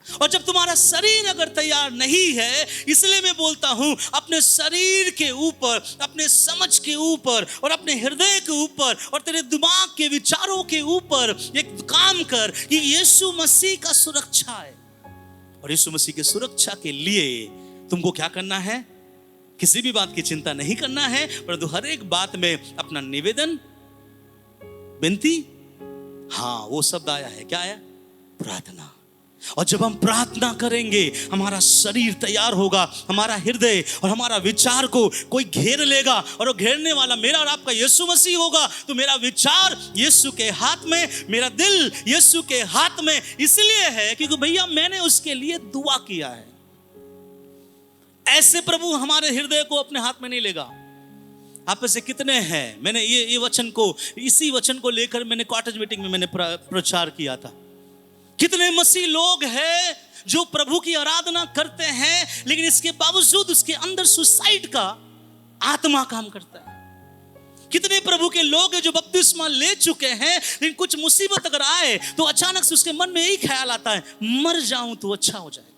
और जब तुम्हारा शरीर अगर तैयार नहीं है, इसलिए मैं बोलता हूं अपने शरीर के ऊपर, अपने समझ के ऊपर और अपने हृदय के ऊपर और तेरे दिमाग के विचारों के ऊपर एक काम कर कि यीशु मसीह का सुरक्षा है। और यीशु मसीह की सुरक्षा के लिए तुमको क्या करना है? किसी भी बात की चिंता नहीं करना है, परंतु हर एक बात में अपना निवेदन, विनती, हाँ वो शब्द आया है, क्या आया? प्रार्थना। और जब हम प्रार्थना करेंगे हमारा शरीर तैयार होगा, हमारा हृदय और हमारा विचार को कोई घेर लेगा, और वो घेरने वाला मेरा और आपका यीशु मसीह होगा। तो मेरा विचार यीशु के हाथ में, मेरा दिल यीशु के हाथ में इसलिए है क्योंकि भैया मैंने उसके लिए दुआ किया है। ऐसे प्रभु हमारे हृदय को अपने हाथ में नहीं लेगा। आप में से कितने हैं, मैंने ये वचन को, इसी वचन को लेकर मैंने कॉटेज मीटिंग में मैंने प्रचार किया था। कितने मसीह लोग हैं जो प्रभु की आराधना करते हैं, लेकिन इसके बावजूद उसके अंदर सुसाइड का आत्मा काम करता है। कितने प्रभु के लोग हैं जो बपतिस्मा ले चुके हैं, लेकिन कुछ मुसीबत अगर आए तो अचानक से उसके मन में यही ख्याल आता है, मर जाऊं तो अच्छा हो जाएगा।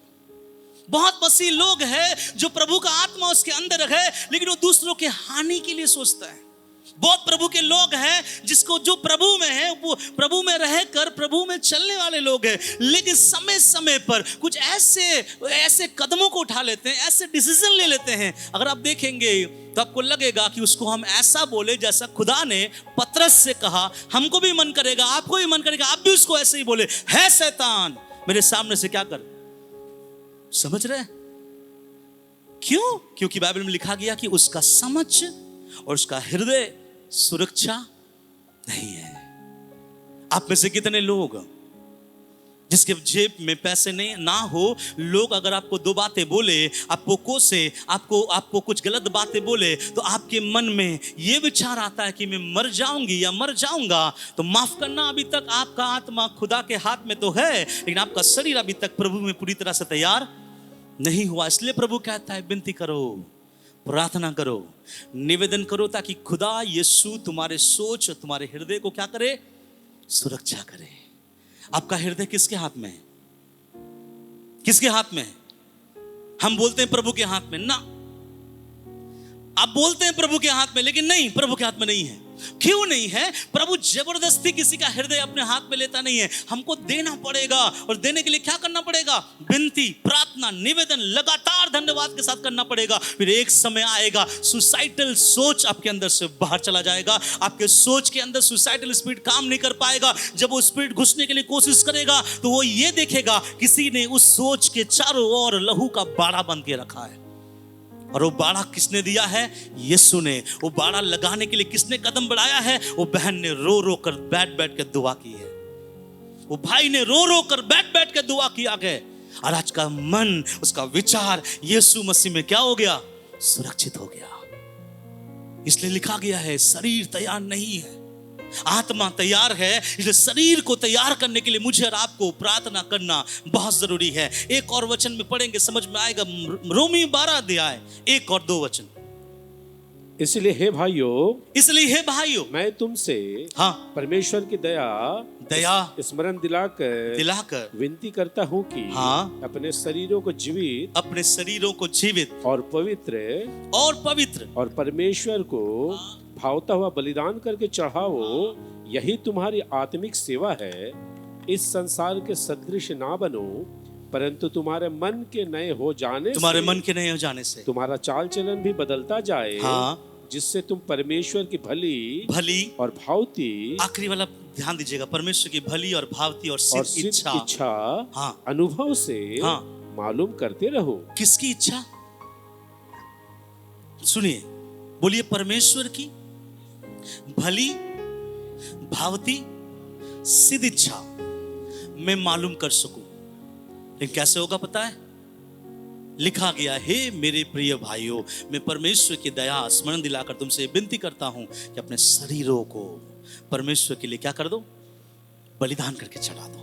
बहुत मसीह लोग हैं जो प्रभु का आत्मा उसके अंदर है, लेकिन वो दूसरों के हानि के लिए सोचता है। बहुत प्रभु के लोग हैं जिसको, जो प्रभु में है, वो प्रभु में रहकर प्रभु में चलने वाले लोग हैं, लेकिन समय समय पर कुछ ऐसे कदमों को उठा लेते हैं, ऐसे डिसीजन ले लेते हैं। अगर आप देखेंगे तो आपको लगेगा कि उसको हम ऐसा बोले जैसा खुदा ने पतरस से कहा, हमको भी मन करेगा, आपको भी मन करेगा, आप भी उसको ऐसे ही बोले, है शैतान मेरे सामने से क्या कर। समझ रहे? क्यों? क्योंकि बाइबल में लिखा गया कि उसका समझ और उसका हृदय सुरक्षा नहीं है। आप में से कितने लोग जिसके जेब में पैसे नहीं ना हो, लोग अगर आपको दो बातें बोले, आपको कोसे, आपको कुछ गलत बातें बोले, तो आपके मन में ये विचार आता है कि मैं मर जाऊंगी या मर जाऊंगा। तो माफ करना, अभी तक आपका आत्मा खुदा के हाथ में तो है, लेकिन आपका शरीर अभी तक प्रभु में पूरी तरह से तैयार नहीं हुआ। इसलिए प्रभु कहता है विनती करो, प्रार्थना करो, निवेदन करो, ताकि खुदा यीशु तुम्हारे सोच, तुम्हारे हृदय को क्या करे? सुरक्षा करे। आपका हृदय किसके हाथ में है? किसके हाथ में है? हम बोलते हैं प्रभु के हाथ में ना, आप बोलते हैं प्रभु के हाथ में, लेकिन नहीं, प्रभु के हाथ में नहीं है। क्यों नहीं है? प्रभु जबरदस्ती किसी का हृदय अपने हाथ में लेता नहीं है। हमको देना पड़ेगा, और देने के लिए क्या करना पड़ेगा? विनती, प्रार्थना, निवेदन लगातार धन्यवाद के साथ करना पड़ेगा। फिर एक समय आएगा सुसाइडल सोच आपके अंदर से बाहर चला जाएगा। आपके सोच के अंदर सुसाइडल स्पिरिट काम नहीं कर पाएगा। जब वो स्पिरिट घुसने के लिए कोशिश करेगा तो वो ये देखेगा किसी ने उस सोच के चारों ओर लहू का बाड़ा बंद के रखा है। और वो बाड़ा किसने दिया है? यीशु ने। वो बाड़ा लगाने के लिए किसने कदम बढ़ाया है? वो बहन ने रो रो कर बैठ के दुआ की है। वो भाई ने रो रो कर बैठ के दुआ किया है। और आज का मन, उसका विचार यीशु मसीह में क्या हो गया? सुरक्षित हो गया। इसलिए लिखा गया है शरीर तैयार नहीं है, आत्मा तैयार है। इसलिए शरीर को तैयार करने के लिए मुझे और आपको प्रार्थना करना बहुत जरूरी है। एक और वचन में पढ़ेंगे, समझ में आएगा। रोमी 12 अध्याय 1 और 2 वचन। इसलिए हे भाइयों, इसलिए हे भाइयों, मैं तुमसे हाँ, परमेश्वर की दया स्मरण दिलाकर विनती करता हूँ कि हाँ, अपने शरीरों को जीवित और पवित्र और परमेश्वर को भावता हुआ बलिदान करके चढ़ाओ, यही तुम्हारी आत्मिक सेवा है। इस संसार के सदृश ना बनो, परंतु तुम्हारे मन के नए हो जाने से तुम्हारा चाल चलन भी बदलता जाए, हाँ, जिससे तुम परमेश्वर की भली और भावती, आखिरी वाला ध्यान दीजिएगा, परमेश्वर की भली और भावती और सिद्ध इच्छा, हाँ, अनुभव से, हाँ, मालूम करते रहो। किसकी इच्छा? सुनिए, बोलिए, परमेश्वर की भली भावती सिद्ध इच्छा मैं मालूम कर सकूं। लेकिन कैसे होगा पता है? लिखा गया, हे मेरे प्रिय भाइयों, मैं परमेश्वर की दया स्मरण दिलाकर तुमसे विनती करता हूं कि अपने शरीरों को परमेश्वर के लिए क्या कर दो? बलिदान करके चढ़ा दो।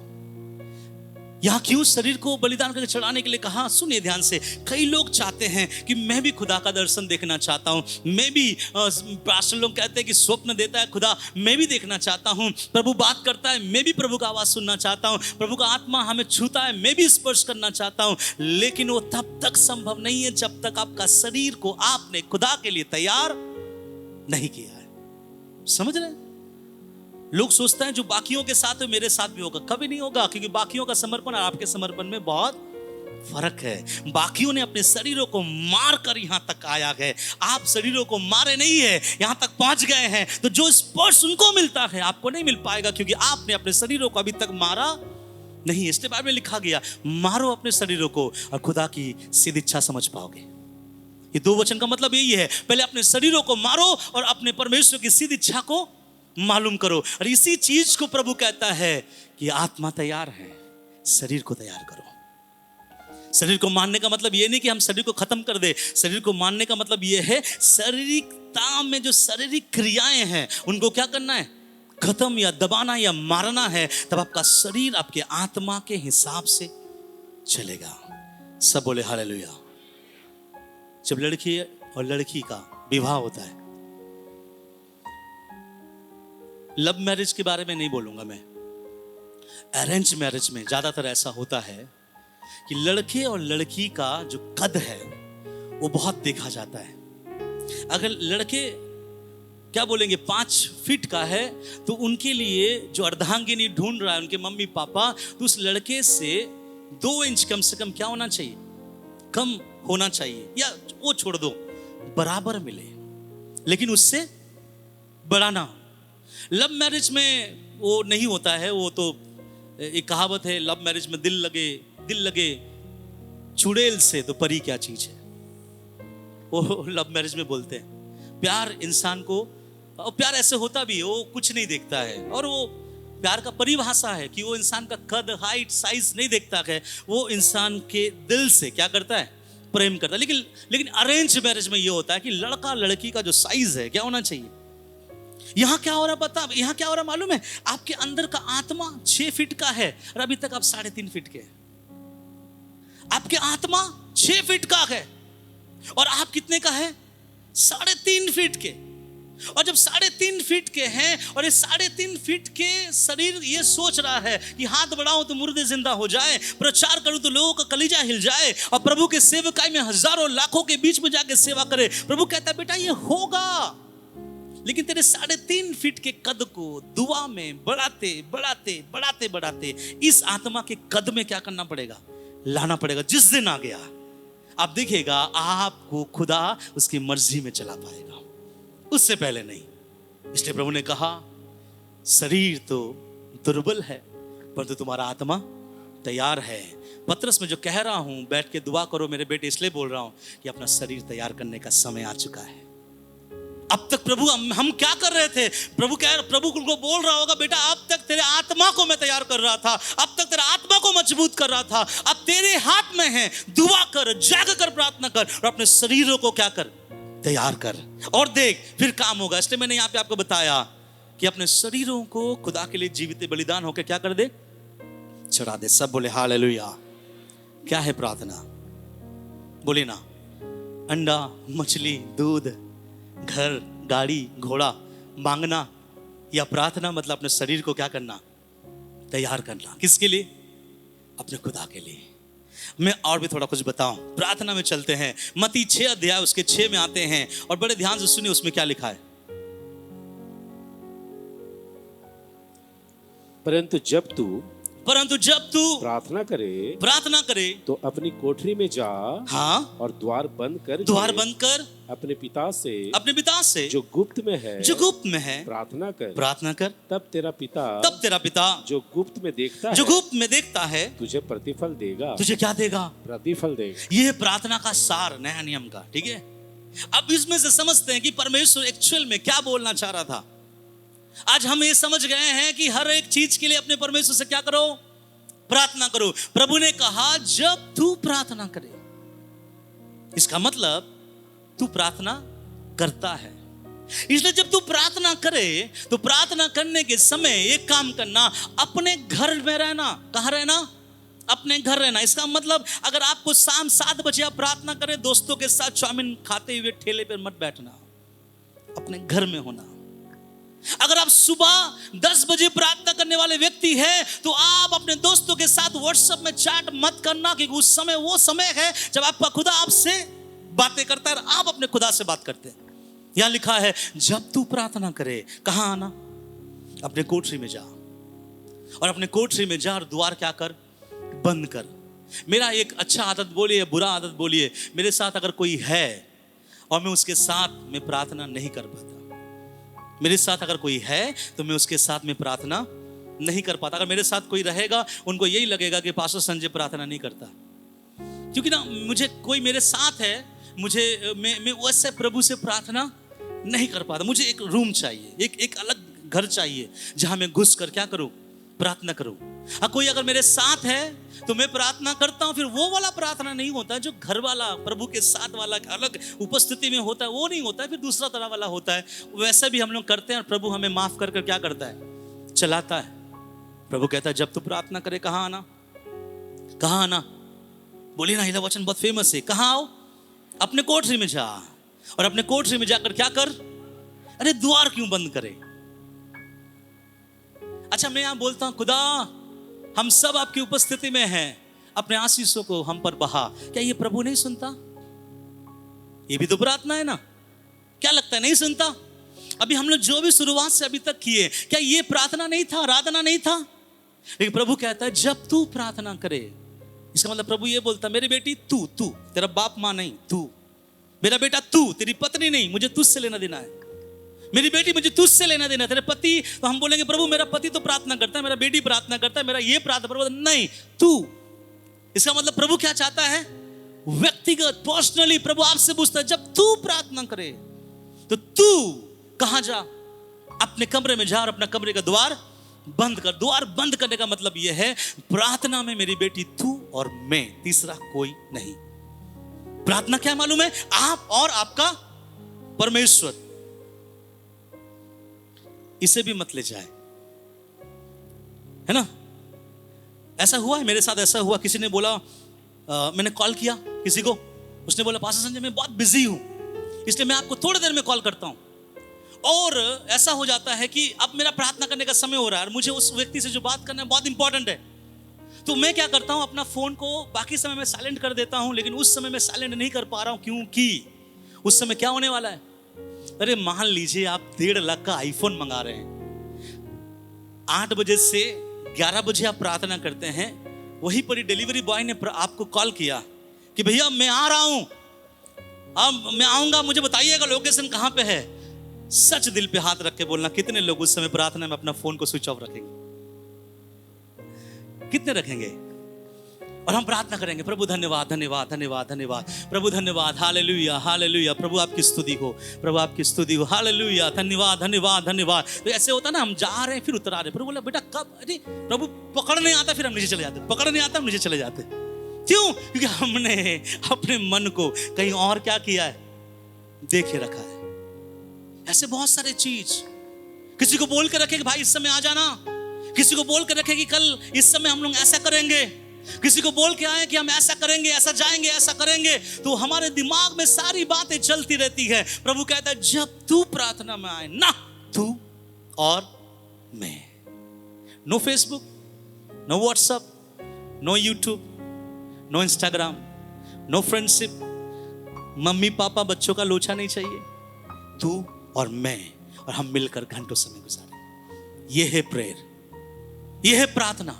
यहां क्यों शरीर को बलिदान करके चढ़ाने के लिए कहा? सुनिए ध्यान से। कई लोग चाहते हैं कि मैं भी खुदा का दर्शन देखना चाहता हूं, मैं भी, पास्टर लोग कहते हैं कि स्वप्न देता है खुदा, मैं भी देखना चाहता हूं, प्रभु बात करता है, मैं भी प्रभु का आवाज सुनना चाहता हूं, प्रभु का आत्मा हमें छूता है, मैं भी स्पर्श करना चाहता हूं। लेकिन वो तब तक संभव नहीं है जब तक आपका शरीर को आपने खुदा के लिए तैयार नहीं किया है। समझ रहे हैं? लोग सोचते हैं जो बाकियों के साथ है मेरे साथ भी होगा। कभी नहीं होगा, क्योंकि बाकियों का समर्पण और आपके समर्पण में बहुत फर्क है। बाकियों ने अपने शरीरों को मार कर यहां तक आया है, आप शरीरों को मारे नहीं है, यहां तक पहुंच गए हैं। तो जो स्पर्श उनको मिलता है आपको नहीं मिल पाएगा, क्योंकि आपने अपने शरीरों को अभी तक मारा नहीं। इसलिए बाइबल में लिखा गया, मारो अपने शरीरों को और खुदा की सिद्ध इच्छा समझ पाओगे। ये दो वचन का मतलब यही है, पहले अपने शरीरों को मारो और अपने परमेश्वर की सिद्ध इच्छा को मालूम करो। और इसी चीज को प्रभु कहता है कि आत्मा तैयार है, शरीर को तैयार करो। शरीर को मानने का मतलब ये नहीं कि हम शरीर को खत्म कर दे। शरीर को मानने का मतलब ये है, शारीरिकता में जो शारीरिक क्रियाएं हैं उनको क्या करना है? खत्म या दबाना या मारना है। तब आपका शरीर आपके आत्मा के हिसाब से चलेगा। सब बोले हालेलुया। जब लड़की और लड़की का विवाह होता है, लव मैरिज के बारे में नहीं बोलूंगा मैं, अरेंज मैरिज में ज्यादातर ऐसा होता है कि लड़के और लड़की का जो कद है वो बहुत देखा जाता है। अगर लड़के क्या बोलेंगे 5 फीट का है तो उनके लिए जो अर्धांगिनी ढूंढ रहा है उनके मम्मी पापा, तो उस लड़के से 2 इंच कम से कम क्या होना चाहिए? कम होना चाहिए, या वो छोड़ दो, बराबर मिले, लेकिन उससे बड़ा ना। लव मैरिज में वो नहीं होता है। वो तो एक कहावत है, लव मैरिज में दिल लगे चुड़ैल से तो परी क्या चीज है, वो लव मैरिज में बोलते हैं। प्यार इंसान को, और प्यार ऐसे होता भी है, वो कुछ नहीं देखता है, और वो प्यार का परिभाषा है कि वो इंसान का कद, हाइट, साइज नहीं देखता है, वो इंसान के दिल से क्या करता है? प्रेम करता है। लेकिन अरेंज मैरिज में ये होता है कि लड़का लड़की का जो साइज है क्या होना चाहिए। यहां क्या हो रहा बता, यहां क्या हो रहा मालूम है? आपके अंदर का आत्मा 6 फीट का है और अभी तक आप 3.5 फीट के हैं। आपके आत्मा 6 फीट का है और आप कितने का है? 3.5 फीट के। और जब 3.5 फीट के हैं और ये 3.5 फीट के शरीर ये सोच रहा है कि हाथ बढ़ाऊं तो मुर्दे जिंदा हो जाए, प्रचार करूं तो लोगों का कलीजा हिल जाए, और प्रभु के सेवकाई में हजारों लाखों के बीच में जाके सेवा करे। प्रभु कहता है बेटा ये होगा, लेकिन तेरे 3.5 फीट के कद को दुआ में बढ़ाते इस आत्मा के कद में क्या करना पड़ेगा? लाना पड़ेगा। जिस दिन आ गया आप देखिएगा आपको खुदा उसकी मर्जी में चला पाएगा, उससे पहले नहीं। इसलिए प्रभु ने कहा शरीर तो दुर्बल है परंतु तुम्हारा आत्मा तैयार है। पतरस में जो कह रहा हूं, बैठ के दुआ करो मेरे बेटे, इसलिए बोल रहा हूं कि अपना शरीर तैयार करने का समय आ चुका है। अब तक प्रभु हम क्या कर रहे थे? प्रभु को बोल रहा होगा बेटा अब तक तेरे आत्मा को मैं तैयार कर रहा था, अब तक तेरे आत्मा को मजबूत कर रहा था, अब तेरे हाथ में है, दुआ कर, जाग कर प्रार्थना कर और अपने शरीरों को क्या कर? तैयार कर, और देख फिर काम होगा। इसलिए मैंने यहाँ पे आपको बताया कि अपने शरीरों को खुदा के लिए जीवित बलिदान होकर क्या कर दे? चढ़ा दे। सब बोले हालेलुया। क्या है प्रार्थना? बोले ना, अंडा, मछली, दूध, घर, गाड़ी, घोड़ा मांगना या प्रार्थना मतलब अपने शरीर को क्या करना, तैयार करना। किसके लिए? अपने खुदा के लिए। मैं और भी थोड़ा कुछ बताऊं, प्रार्थना में चलते हैं। मत्ती 6 अध्याय उसके 6 में आते हैं और बड़े ध्यान से सुनिए उसमें क्या लिखा है। परंतु जब तू प्रार्थना करे तो अपनी कोठरी में जा, हाँ, और द्वार बंद कर अपने पिता से जो गुप्त में है प्रार्थना कर। तब तेरा पिता जो गुप्त में देखता है तुझे प्रतिफल देगा। तुझे क्या देगा? प्रतिफल देगा। ये है प्रार्थना का सार नया नियम का। ठीक है, अब इसमें से समझते हैं कि परमेश्वर एक्चुअल में क्या बोलना चाह रहा था। आज हम ये समझ गए हैं कि हर एक चीज के लिए अपने परमेश्वर से क्या करो? प्रार्थना करो। प्रभु ने कहा जब तू प्रार्थना करे, इसका मतलब तू प्रार्थना करता है। इसलिए जब तू प्रार्थना करे तो प्रार्थना करने के समय एक काम करना, अपने घर में रहना। कहाँ रहना? अपने घर रहना। इसका मतलब अगर आपको शाम 7 बजे आप प्रार्थना करें, दोस्तों के साथ चाउमीन खाते हुए ठेले पर मत बैठना, अपने घर में होना। अगर आप सुबह 10 बजे प्रार्थना करने वाले व्यक्ति हैं तो आप अपने दोस्तों के साथ व्हाट्सएप में चैट मत करना, क्योंकि उस समय वो समय है जब आपका खुदा आपसे बातें करता है और आप अपने खुदा से बात करते हैं। यहां लिखा है जब तू प्रार्थना करे, कहां आना? अपने कोठरी में जा, और अपने कोठरी में जा और द्वार क्या कर? बंद कर। मेरा एक अच्छा आदत बोलिए, बुरा आदत बोलिए, मेरे साथ अगर कोई है और मैं उसके साथ में प्रार्थना नहीं कर पाता, मेरे साथ अगर कोई है तो मैं उसके साथ में प्रार्थना नहीं कर पाता। अगर मेरे साथ कोई रहेगा उनको यही लगेगा कि पास्टर संजय प्रार्थना नहीं करता, क्योंकि ना मुझे कोई मेरे साथ है, मैं वैसे प्रभु से प्रार्थना नहीं कर पाता। मुझे एक रूम चाहिए, एक अलग घर चाहिए जहां मैं घुस कर क्या करूं? प्रार्थना करूं। कोई अगर मेरे साथ है तो मैं प्रार्थना करता हूं, फिर वो वाला प्रार्थना नहीं होता जो घर वाला प्रभु के साथ वाला अलग उपस्थिति में होता है, वो नहीं होता है, फिर दूसरा तरह वाला होता है। वैसे भी हम लोग करते हैं और प्रभु हमें माफ कर कर क्या करता है? चलाता है। प्रभु कहता है जब तू प्रार्थना करे कहां आना? कहां आना? बोलिए ना, यह वचन बहुत फेमस है। कहां आओ? अपने कोठरी में जा, और अपने कोठरी में जाकर क्या कर? अरे द्वार क्यों बंद करे? अच्छा, मैं यहां बोलता हूं खुदा हम सब आपकी उपस्थिति में हैं, अपने आशीषों को हम पर बहा। क्या ये प्रभु नहीं सुनता? ये भी तो प्रार्थना है ना? क्या लगता है नहीं सुनता? अभी हम लोग जो भी शुरुआत से अभी तक किए, क्या ये प्रार्थना नहीं था, आराधना नहीं था? लेकिन प्रभु कहता है जब तू प्रार्थना करे, इसका मतलब प्रभु ये बोलता मेरी बेटी तू तेरा बाप माँ नहीं, तू मेरा बेटा, तू तेरी पत्नी नहीं, मुझे तुझसे लेना देना है। मेरी बेटी, मुझे तुझसे लेना देना। तेरे पति, तो हम बोलेंगे प्रभु मेरा पति तो प्रार्थना करता है, मेरा बेटी प्रार्थना करता है, मेरा ये प्रार्थना, प्रभु नहीं, तू। इसका मतलब प्रभु क्या चाहता है? व्यक्तिगत, पर्सनली प्रभु आपसे पूछता है जब तू प्रार्थना करे तो तू कहां जा? अपने कमरे में जा और अपना कमरे का द्वार बंद कर। द्वार बंद करने का मतलब यह है प्रार्थना में मेरी बेटी तू और मैं, तीसरा कोई नहीं। प्रार्थना क्या मालूम है? आप और आपका परमेश्वर। इसे भी मत ले जाए, है ना? ऐसा हुआ है मेरे साथ, ऐसा हुआ, किसी ने बोला मैंने कॉल किया किसी को, उसने बोला पास्टर संजय मैं बहुत बिजी हूं, इसलिए मैं आपको थोड़ी देर में कॉल करता हूं। और ऐसा हो जाता है कि अब मेरा प्रार्थना करने का समय हो रहा है और मुझे उस व्यक्ति से जो बात करना है बहुत इंपॉर्टेंट है, तो मैं क्या करता हूं, अपना फोन को बाकी समय में साइलेंट कर देता हूं, लेकिन उस समय मैं साइलेंट नहीं कर पा रहा हूं क्योंकि उस समय क्या होने वाला है? अरे मान लीजिए आप 1.5 लाख का आईफोन मंगा रहे हैं, 8 बजे से 11 बजे आप प्रार्थना करते हैं, वहीं पर डिलीवरी बॉय ने आपको कॉल किया कि भैया मैं आ रहा हूं, अब मैं आऊंगा, मुझे बताइएगा लोकेशन कहां पे है। सच दिल पे हाथ रख के बोलना, कितने लोग उस समय प्रार्थना में अपना फोन को स्विच ऑफ रखेंगे? कितने रखेंगे? और हम प्रार्थना करेंगे प्रभु धन्यवाद धन्यवाद धन्यवाद धन्यवाद, प्रभु धन्यवाद, हालेलुया हालेलुया, प्रभु आपकी स्तुति हो, प्रभु आपकी स्तुति हो, हालेलुया, धन्यवाद धन्यवाद धन्यवाद। तो ऐसे होता ना, हम जा रहे हैं फिर उतर आ रहे, प्रभु बोला बेटा कब? अरे प्रभु पकड़ नहीं आता, फिर हम नीचे चले जाते, पकड़ नहीं आता हम नीचे चले जाते। क्यों? क्योंकि हमने अपने मन को कहीं और क्या किया है, देखे रखा है। ऐसे बहुत सारे चीज, किसी को बोल के रखे कि भाई इस समय आ जाना, किसी को बोल के रखे कि कल इस समय हम लोग ऐसा करेंगे, किसी को बोल के आए कि हम ऐसा करेंगे, ऐसा जाएंगे, ऐसा करेंगे, तो हमारे दिमाग में सारी बातें चलती रहती है। प्रभु कहता है जब तू प्रार्थना में आए ना, तू और मैं। No Facebook, no WhatsApp, no YouTube, no Instagram, no friendship, mummy papa बच्चों का लोचा नहीं चाहिए, तू और मैं, और हम मिलकर घंटों समय गुजारें। यह है प्रेयर, यह है प्रार्थना।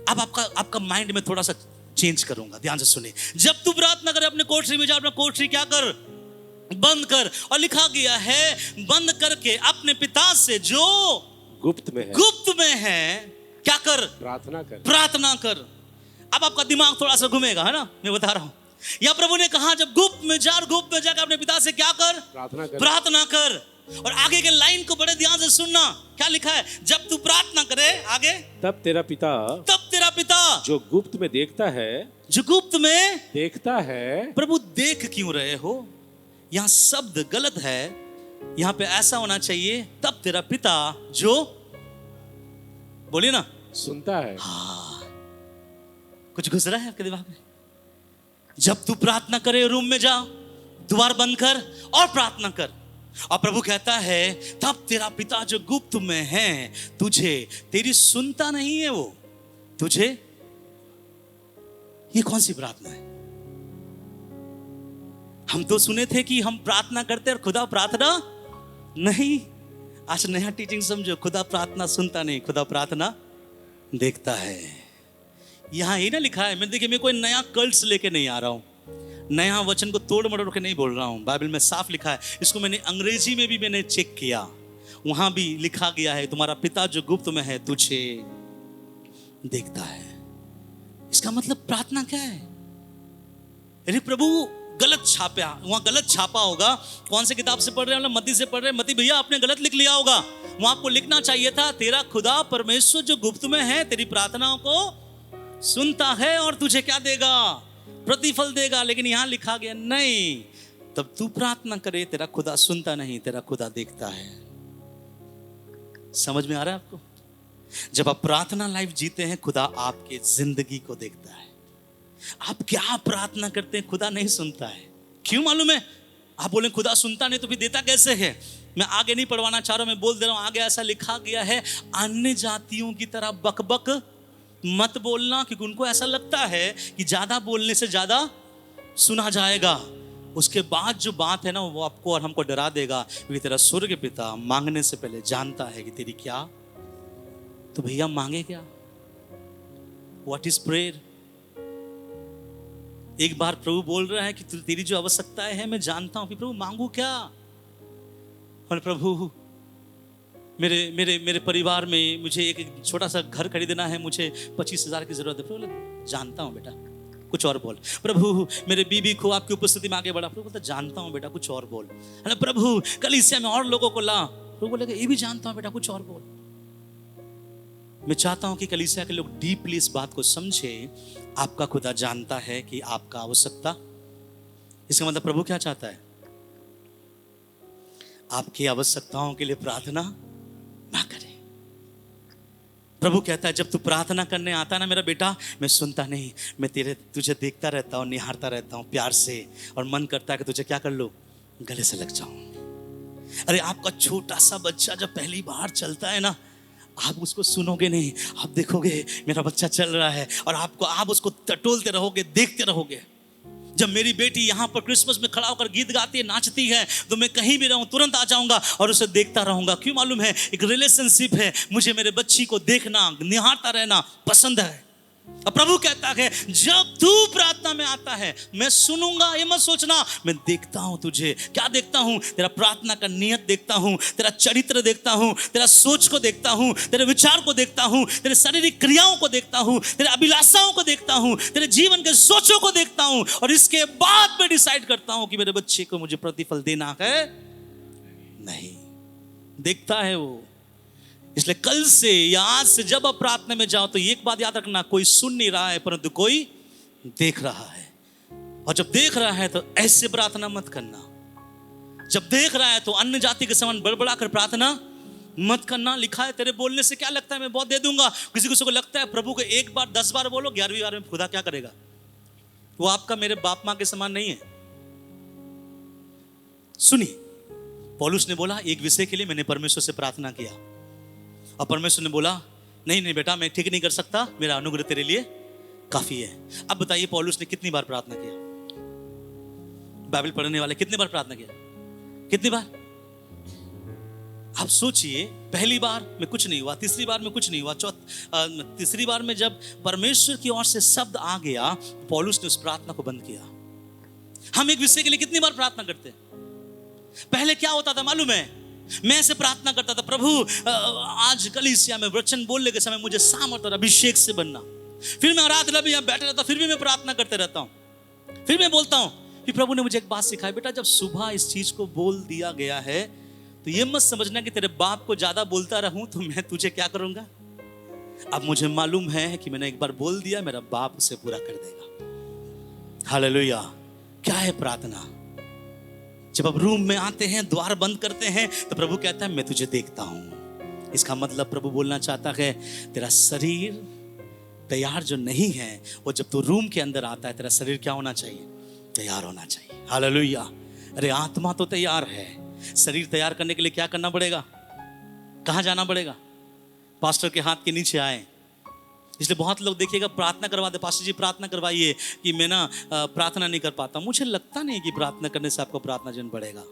अब आपका माइंड में थोड़ा सा चेंज करूंगा, ध्यान से सुनिए। जब तू प्रार्थना करे अपने कोठरी में जा, अपना कोठरी क्या कर, बंद कर। और लिखा गया है बंद करके अपने पिता से जो गुप्त में है क्या कर, प्रार्थना कर। अब आपका दिमाग थोड़ा सा घूमेगा, है ना, मैं बता रहा हूं। या प्रभु ने कहा जब गुप्त में जाकर अपने पिता से क्या कर, प्रार्थना कर। और आगे के लाइन को बड़े ध्यान से सुनना, क्या लिखा है, जब तू प्रार्थना करे, आगे, तब तेरा पिता जो गुप्त में देखता है। प्रभु देख क्यों रहे हो, यहां शब्द गलत है, यहां पे ऐसा होना चाहिए, तब तेरा पिता जो, बोलिए ना, सुनता है। हाँ, कुछ घुस रहा है आपके दिमाग में। जब तू प्रार्थना करे, रूम में जा, द्वार बंद कर और प्रार्थना कर। और प्रभु कहता है तब तेरा पिता जो गुप्त में है तुझे, तेरी सुनता नहीं है वो तुझे। ये कौन सी प्रार्थना है? हम तो सुने थे कि हम प्रार्थना करते और खुदा प्रार्थना नहीं। आज नया टीचिंग समझो, खुदा प्रार्थना सुनता नहीं, खुदा प्रार्थना देखता है। यहां ये ना लिखा है, मैं देखिए, मैं कोई नया कल्ट्स लेके नहीं आ रहा हूं, नया वचन को तोड़ मरोड़ के नहीं बोल रहा हूं। बाइबल में साफ लिखा है, इसको मैंने अंग्रेजी में भी मैंने चेक किया, वहां भी लिखा गया है तुम्हारा पिता जो गुप्त में है तुझे देखता है। इसका मतलब प्रार्थना क्या है? अरे प्रभु गलत छापा, वहां गलत छापा होगा। कौन से किताब से पढ़ रहे हैं? हम मत्ती से पढ़ रहे हैं। मत्ती भैया आपने गलत लिख लिया होगा, वहां आपको लिखना चाहिए था तेरा खुदा परमेश्वर जो गुप्त में है तेरी प्रार्थनाओं को सुनता है और तुझे क्या देगा, प्रतिफल देगा। लेकिन यहां लिखा गया नहीं, तब तू प्रार्थना करे, तेरा खुदा सुनता नहीं, तेरा खुदा देखता है। समझ में आ रहा है आपको? जब आप प्रार्थना लाइफ जीते हैं, खुदा आपके जिंदगी को देखता है। आप क्या प्रार्थना करते हैं खुदा नहीं सुनता है। क्यों मालूम है? आप बोले खुदा सुनता नहीं तो फिर देता कैसे है? मैं आगे नहीं पढ़वाना चाह रहा हूं, मैं बोल दे रहा हूं, आगे ऐसा लिखा गया है, अन्य जातियों की तरह बकबक मत बोलना, क्योंकि उनको ऐसा लगता है कि ज्यादा बोलने से ज्यादा सुना जाएगा। उसके बाद जो बात है ना, वो आपको और हमको डरा देगा, क्योंकि तेरा स्वर्ग पिता मांगने से पहले जानता है कि तेरी क्या। तो भैया मांगे क्या? What is prayer? एक बार प्रभु बोल रहा है कि तेरी जो आवश्यकताएं है मैं जानता हूं, कि प्रभु मांगू क्या? और प्रभु मेरे परिवार में मुझे एक छोटा सा घर खरीदना है, मुझे 25,000 की जरूरत है। प्रभु जानता हूं बेटा, कुछ और बोल। प्रभु मेरे बीबी को आपकी उपस्थिति में आगे बढ़ा। प्रभु बोलता जानता हूं बेटा, कुछ और बोल। है प्रभु कलीसिया में और लोगों को ला। प्रभु बोलेगा ये भी जानता हूं बेटा, कुछ और बोल। मैं चाहता हूं कि कलीसिया के लोग डीपली इस बात को समझे, आपका खुदा जानता है कि आपका आवश्यकता। इसका मतलब प्रभु क्या चाहता है? आपकी आवश्यकताओं के लिए प्रार्थना ना करें। प्रभु कहता है जब तू प्रार्थना करने आता ना मेरा बेटा, मैं सुनता नहीं, मैं तुझे देखता रहता हूं, निहारता रहता हूं प्यार से, और मन करता है कि तुझे क्या कर लो, गले से लग जाऊं। अरे आपका छोटा सा बच्चा जब पहली बार चलता है ना, आप उसको सुनोगे नहीं, आप देखोगे मेरा बच्चा चल रहा है, और आप उसको टटोलते रहोगे, देखते रहोगे। जब मेरी बेटी यहाँ पर क्रिसमस में खड़ा होकर गीत गाती है, नाचती है, तो मैं कहीं भी रहूं तुरंत आ जाऊंगा और उसे देखता रहूंगा। क्यों मालूम है? एक रिलेशनशिप है, मुझे मेरे बच्ची को देखना, निहारता रहना पसंद है। और प्रभु कहता है जब तू प्रार्थना में आता है मैं सुनूंगा। ये मत सोचना, मैं देखता हूं तुझे। क्या देखता हूं? तेरा प्रार्थना का नियत देखता हूं, तेरा चरित्र देखता हूं, तेरा सोच को देखता हूं, तेरे विचार को देखता हूं, तेरे शारीरिक क्रियाओं को देखता हूं, तेरे अभिलाषाओं को देखता हूं, तेरे जीवन के सोचों को देखता हूं, और इसके बाद मैं डिसाइड करता हूं कि मेरे बच्चे को मुझे प्रतिफल देना है नहीं। देखता है वो। इसलिए कल से या आज से जब आप प्रार्थना में जाओ तो एक बात याद रखना, कोई सुन नहीं रहा है परंतु कोई देख रहा है। और जब देख रहा है तो ऐसे प्रार्थना मत करना। जब देख रहा है तो अन्य जाति के समान बड़बड़ा कर प्रार्थना मत करना, लिखा है तेरे बोलने से क्या लगता है मैं बहुत दे दूंगा। किसी को लगता है प्रभु को एक बार 10 बार बोलो, 11वीं बार में खुदा क्या करेगा? वो आपका मेरे बाप माँ के समान नहीं है। सुनिए, पौलुस ने बोला एक विषय के लिए मैंने परमेश्वर से प्रार्थना किया, और परमेश्वर ने बोला नहीं बेटा मैं ठीक नहीं कर सकता, मेरा अनुग्रह तेरे लिए काफी है। अब बताइए पौलुस ने कितनी बार प्रार्थना किया? बाइबल पढ़ने वाले कितनी बार प्रार्थना किया? कितनी बार? आप सोचिए, पहली बार में कुछ नहीं हुआ, तीसरी बार में कुछ नहीं हुआ, तीसरी बार में जब परमेश्वर की ओर से शब्द आ गया, पौलुस ने उस प्रार्थना को बंद किया। हम एक विषय के लिए कितनी बार प्रार्थना करते हैं? पहले क्या होता था मालूम है? मैं ऐसे प्रार्थना करता था, प्रभु आज कलीसिया में वचन बोलने के समय मुझे सामर्थ और अभिषेक से बनना। फिर मैं रात में यहाँ बैठा रहता, फिर भी मैं प्रार्थना करते रहता हूँ, फिर मैं बोलता हूँ कि प्रभु ने मुझे एक बात सिखाई, बेटा जब सुबह इस चीज को बोल दिया गया है तो ये मत समझना कि तेरे बाप को ज्यादा बोलता रहूं तो मैं तुझे क्या करूंगा। अब मुझे मालूम है कि मैंने एक बार बोल दिया, मेरा बाप उसे पूरा कर देगा। हालेलुया। क्या है प्रार्थना? जब आप रूम में आते हैं, द्वार बंद करते हैं, तो प्रभु कहता है मैं तुझे देखता हूं। इसका मतलब प्रभु बोलना चाहता है तेरा शरीर तैयार जो नहीं है, वो जब तू रूम के अंदर आता है तेरा शरीर क्या होना चाहिए? तैयार होना चाहिए। हालेलुया। अरे आत्मा तो तैयार है, शरीर तैयार करने के लिए क्या करना पड़ेगा? कहां जाना पड़ेगा? पास्टर के हाथ के नीचे आए। इसलिए बहुत लोग देखिएगा प्रार्थना करवाते, पास्टर जी प्रार्थना करवाइए कि मैं ना प्रार्थना नहीं कर पाता। मुझे लगता नहीं कि प्रार्थना करने से आपको प्रार्थना जन बढ़ेगा।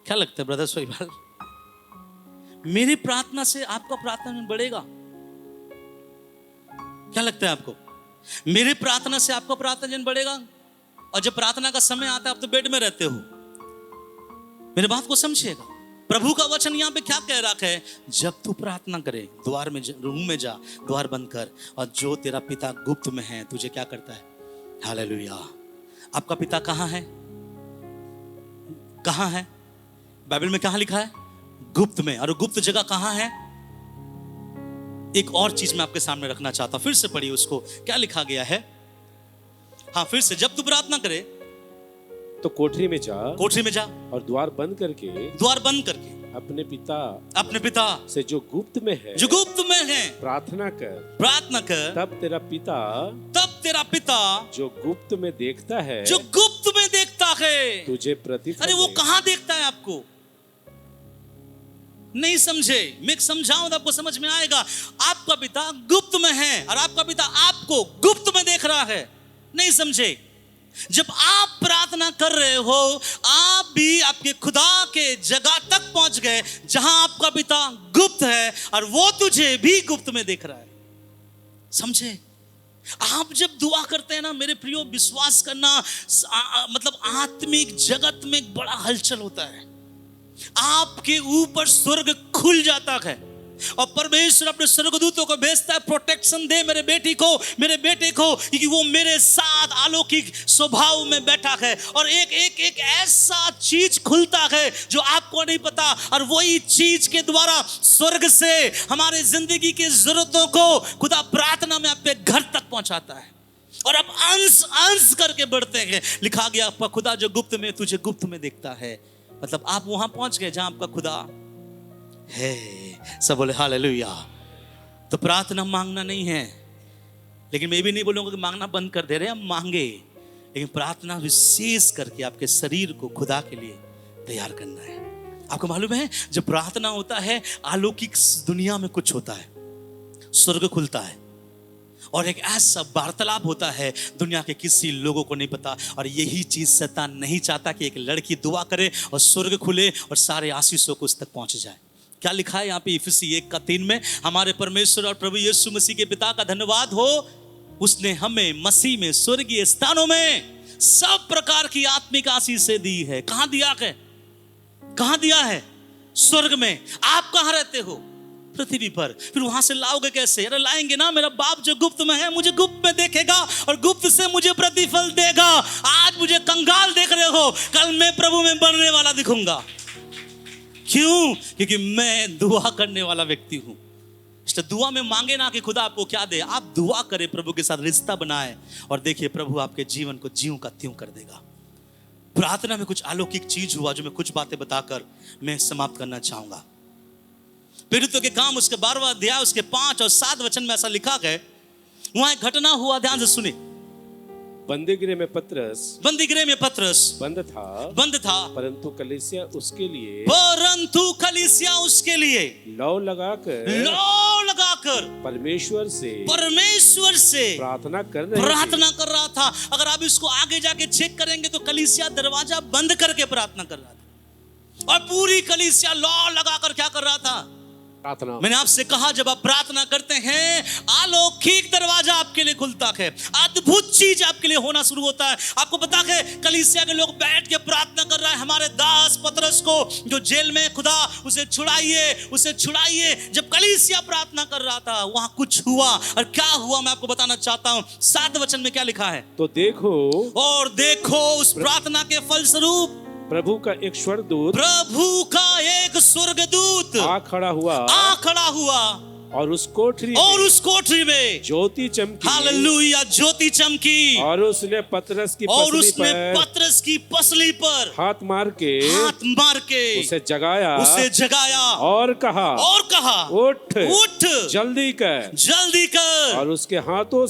क्या लगता है ब्रदर सोईवाल? मेरी प्रार्थना से आपका प्रार्थना जन बढ़ेगा? क्या लगता है आपको? मेरी प्रार्थना से आपका प्रार्थना जन बढ़ेगा? और जब प्रार्थना का समय आता है आप तो बेड में रहते हो। मेरे बात को समझिएगा, प्रभु का वचन यहाँ पे क्या कह रखा है? जब तू प्रार्थना करे, द्वार में रूम में जा, द्वार बंद कर, और जो तेरा पिता गुप्त में है तुझे क्या करता है? हालेलुया। आपका पिता कहाँ है? कहाँ है? बाइबल में कहाँ लिखा है? गुप्त में। और गुप्त जगह कहाँ है? एक और चीज मैं आपके सामने रखना चाहता हूं, फिर से पढ़िए उसको, क्या लिखा गया है? हाँ फिर से, जब तू प्रार्थना करे तो कोठरी में जा, कोठरी में जा, और द्वार बंद करके अपने पिता से जो गुप्त में है, प्रार्थना कर, तब तेरा पिता जो गुप्त में देखता है, तुझे प्रतिफल। अरे वो कहाँ देखता है आपको? नहीं समझे? मैं समझाऊं तो आपको समझ में आएगा। आपका पिता गुप्त में है और आपका पिता आपको गुप्त में देख रहा है। नहीं समझे? जब आप प्रार्थना कर रहे हो, आप भी आपके खुदा के जगह तक पहुंच गए जहां आपका पिता गुप्त है और वो तुझे भी गुप्त में देख रहा है। समझे? आप जब दुआ करते हैं ना मेरे प्रियो, विश्वास करना, मतलब आत्मिक जगत में एक बड़ा हलचल होता है। आपके ऊपर स्वर्ग खुल जाता है और परमेश्वर अपने स्वर्गदूतों को भेजता है, प्रोटेक्शन दे मेरे बेटे को, क्योंकि वो मेरे साथ अलौकिक स्वभाव में बैठा है। और एक ऐसा चीज खुलता है जो आपको नहीं पता, और वही चीज के द्वारा स्वर्ग से हमारे जिंदगी की जरूरतों को खुदा प्रार्थना में आपके घर तक पहुंचाता है और अब अंश करके बढ़ते हैं। लिखा गया आपका खुदा जो गुप्त में तुझे गुप्त में देखता है। मतलब आप वहां पहुंच गए जहां आपका खुदा है। सब बोले हालेलुया। तो प्रार्थना मांगना नहीं है, लेकिन मैं भी नहीं बोलूंगा कि मांगना बंद कर दे रहे हैं, हम मांगे, लेकिन प्रार्थना विशेष करके आपके शरीर को खुदा के लिए तैयार करना है। आपको मालूम है जब प्रार्थना होता है अलौकिक दुनिया में कुछ होता है, स्वर्ग खुलता है और एक ऐसा वार्तालाप होता है दुनिया के किसी लोगों को नहीं पता। और यही चीज शैतान नहीं चाहता कि एक लड़की दुआ करे और स्वर्ग खुले और सारे आशीषों को उस तक पहुंच जाए। क्या लिखा है यहाँ पे इफिसी 1:3 में? हमारे परमेश्वर और प्रभु यीशु मसीह के पिता का धन्यवाद हो, उसने हमें मसीह में स्वर्गीय स्थानों में सब प्रकार की आत्मिक आशीषें दी है। कहां दिया है? कहां दिया है? स्वर्ग में। आप कहां रहते हो? पृथ्वी पर। फिर वहां से लाओगे कैसे? अरे लाएंगे ना, मेरा बाप जो गुप्त में है मुझे गुप्त में देखेगा और गुप्त से मुझे प्रतिफल देगा। आज मुझे कंगाल देख रहे हो, कल मैं प्रभु में बढ़ने वाला दिखूंगा। क्यों? क्योंकि मैं दुआ करने वाला व्यक्ति हूं। इसलिए दुआ में मांगे ना कि खुदा आपको क्या दे, आप दुआ करें, प्रभु के साथ रिश्ता बनाए और देखिए प्रभु आपके जीवन को ज्यों का त्यों कर देगा। प्रार्थना में कुछ अलौकिक चीज हुआ जो मैं कुछ बातें बताकर मैं समाप्त करना चाहूंगा। प्रेरितों के काम उसके 12वां अध्याय उसके 5 और 7 वचन में ऐसा लिखा है। वहां एक घटना हुआ, ध्यान से सुने। बंदीगृह में पतरस बंद था, परंतु कलीसिया उसके लिए लौ लगाकर परमेश्वर से प्रार्थना कर रहा था। अगर आप इसको आगे जाके चेक करेंगे तो कलीसिया दरवाजा बंद करके प्रार्थना कर रहा था, और पूरी कलीसिया लौ लगाकर क्या कर रहा था? प्रार्थना। मैंने आपसे कहा, जब आप प्रार्थना करते हैं अलौकिक दरवाजा आपके लिए खुलता है, अद्भुत चीज आपके लिए होना शुरू होता है। आपको पता है कलीसिया के लोग बैठ के प्रार्थना कर रहे हैं, हमारे दास पतरस को जो जेल में, खुदा उसे छुड़ाइए। जब कलीसिया प्रार्थना कर रहा था वहां कुछ हुआ, और क्या हुआ मैं आपको बताना चाहता हूं। 7 वचन में क्या लिखा है? तो देखो उस प्रार्थना के फलस्वरूप प्रभु का एक स्वर्गदूत आ खड़ा हुआ और उस कोठरी में ज्योति चमकी। हालेलुया, ज्योति चमकी। और उसने पतरस की पसली पर हाथ मार के उसे जगाया और कहा उठ जल्दी कर। और उसके हाथों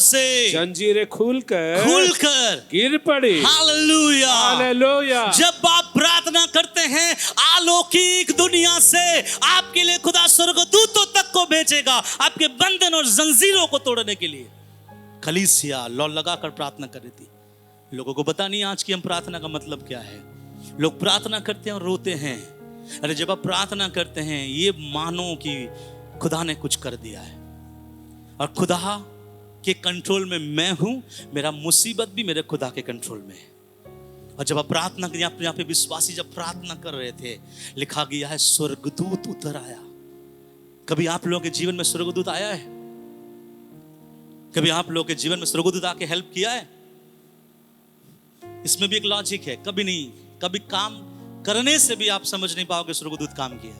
से जंजीरें खुलकर गिर पड़ी। हालेलुया। जब आप प्रार्थना करते हैं अलौकिक दुनिया से आपके लिए खुदा स्वर्गदूतों तक को भेजेगा आपके बंधन और जंजीरों को तोड़ने के लिए। कलीसिया लौ लगाकर प्रार्थना कर रही थी। लोगों को पता नहीं आज की हम प्रार्थना का मतलब क्या है। लोग प्रार्थना करते हैं और रोते हैं। अरे जब आप प्रार्थना करते हैं ये मानो कि खुदा ने कुछ कर दिया है, और खुदा के कंट्रोल में मैं हूं, मेरा मुसीबत भी मेरे खुदा के कंट्रोल में है। और जब आप प्रार्थना कर, यहाँ पे विश्वासी जब प्रार्थना कर रहे थे, लिखा गया है स्वर्गदूत उतर आया। कभी आप लोगों के जीवन में स्वर्गदूत आया है? कभी आप लोगों के जीवन में स्वर्गदूत आके हेल्प किया है? इसमें भी एक लॉजिक है, कभी नहीं, कभी काम करने से भी आप समझ नहीं पाओगे स्वर्गदूत काम किया।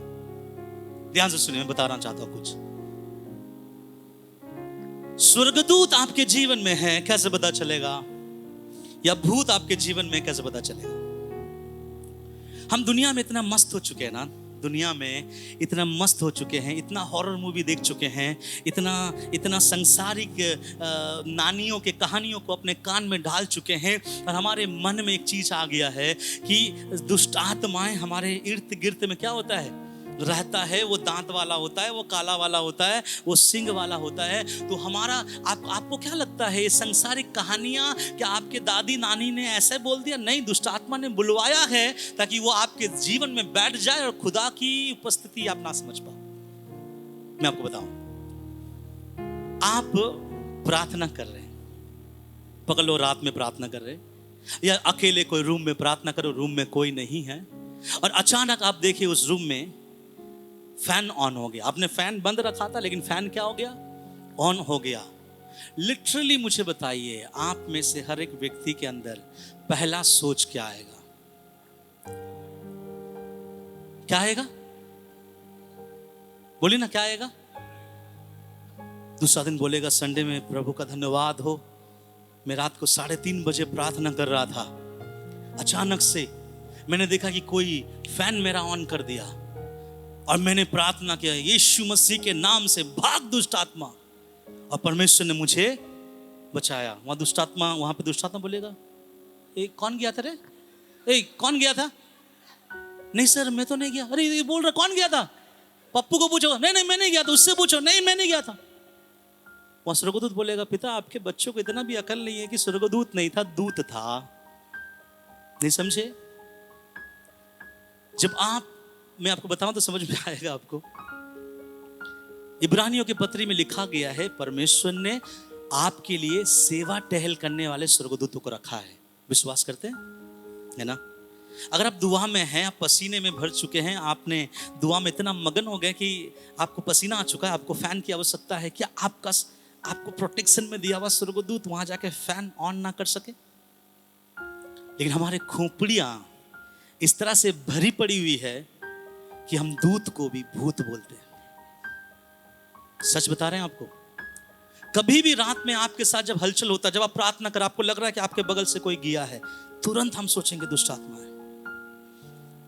ध्यान से सुनिए, मैं बताना चाहता हूं कुछ। स्वर्गदूत आपके जीवन में है कैसे पता चलेगा? या भूत आपके जीवन में कैसे पता चलेगा? हम दुनिया में इतना मस्त हो चुके हैं ना, दुनिया में इतना मस्त हो चुके हैं, इतना हॉरर मूवी देख चुके हैं, इतना सांसारिक नानियों के कहानियों को अपने कान में डाल चुके हैं, और हमारे मन में एक चीज आ गया है कि दुष्ट आत्माएं हमारे इर्द गिर्द में क्या होता है रहता है। वो दांत वाला होता है, वो काला वाला होता है, वो सिंग वाला होता है। तो हमारा आपको क्या लगता है ये सांसारिक कहानियां क्या आपके दादी नानी ने ऐसे बोल दिया? नहीं, दुष्ट आत्मा ने बुलवाया है ताकि वो आपके जीवन में बैठ जाए और खुदा की उपस्थिति आप ना समझ पाओ। मैं आपको बताऊं, आप प्रार्थना कर रहे हैं, पकड़ लो रात में प्रार्थना कर रहे हैं, या अकेले कोई रूम में प्रार्थना करो, रूम में कोई नहीं है, और अचानक आप देखिए उस रूम में फैन ऑन हो गया। आपने फैन बंद रखा था लेकिन फैन क्या हो गया? ऑन हो गया। लिटरली मुझे बताइए, आप में से हर एक व्यक्ति के अंदर पहला सोच क्या आएगा? क्या आएगा? बोलिए ना, क्या आएगा? दूसरा दिन बोलेगा संडे में प्रभु का धन्यवाद हो, मैं रात को 3:30 बजे प्रार्थना कर रहा था, अचानक से मैंने देखा कि कोई फैन मेरा ऑन कर दिया और मैंने प्रार्थना किया, यीशु मसीह के नाम से भाग दुष्ट आत्मा, और परमेश्वर ने मुझे बचाया। वहां पे दुष्ट आत्मा बोलेगा, कौन गया था रे? कौन गया था? नहीं सर मैं तो नहीं गया। अरे ये बोल रहा कौन गया था? पप्पू को पूछो। नहीं मैं नहीं गया था। उससे पूछो। नहीं मैं नहीं गया था। वहां स्वर्गदूत बोलेगा, पिता आपके बच्चों को इतना भी अकल नहीं है कि स्वर्गदूत नहीं था, दूत था। नहीं समझे? जब मैं आपको बताऊं तो समझ में आएगा आपको। इब्रानियों के पत्री में लिखा गया है, परमेश्वर ने आपके लिए सेवा टहल करने वाले स्वर्गदूतों को रखा है। विश्वास करते हैं? है ना? अगर आप दुआ में हैं, आप पसीने में भर चुके हैं, आपने दुआ में इतना मगन हो गए कि आपको पसीना आ चुका है, आपको फैन की आवश्यकता है, क्या आपको प्रोटेक्शन में दिया हुआ स्वर्गदूत वहां जाके फैन ऑन ना कर सके? लेकिन हमारे खोपड़ियां इस तरह से भरी पड़ी हुई है कि हम दूत को भी भूत बोलते हैं। सच बता रहे हैं आपको। कभी भी रात में आपके साथ जब हलचल होता है, जब आप प्रार्थना कर, आपको लग रहा है कि आपके बगल से कोई गया है, तुरंत हम सोचेंगे दुष्ट आत्मा है।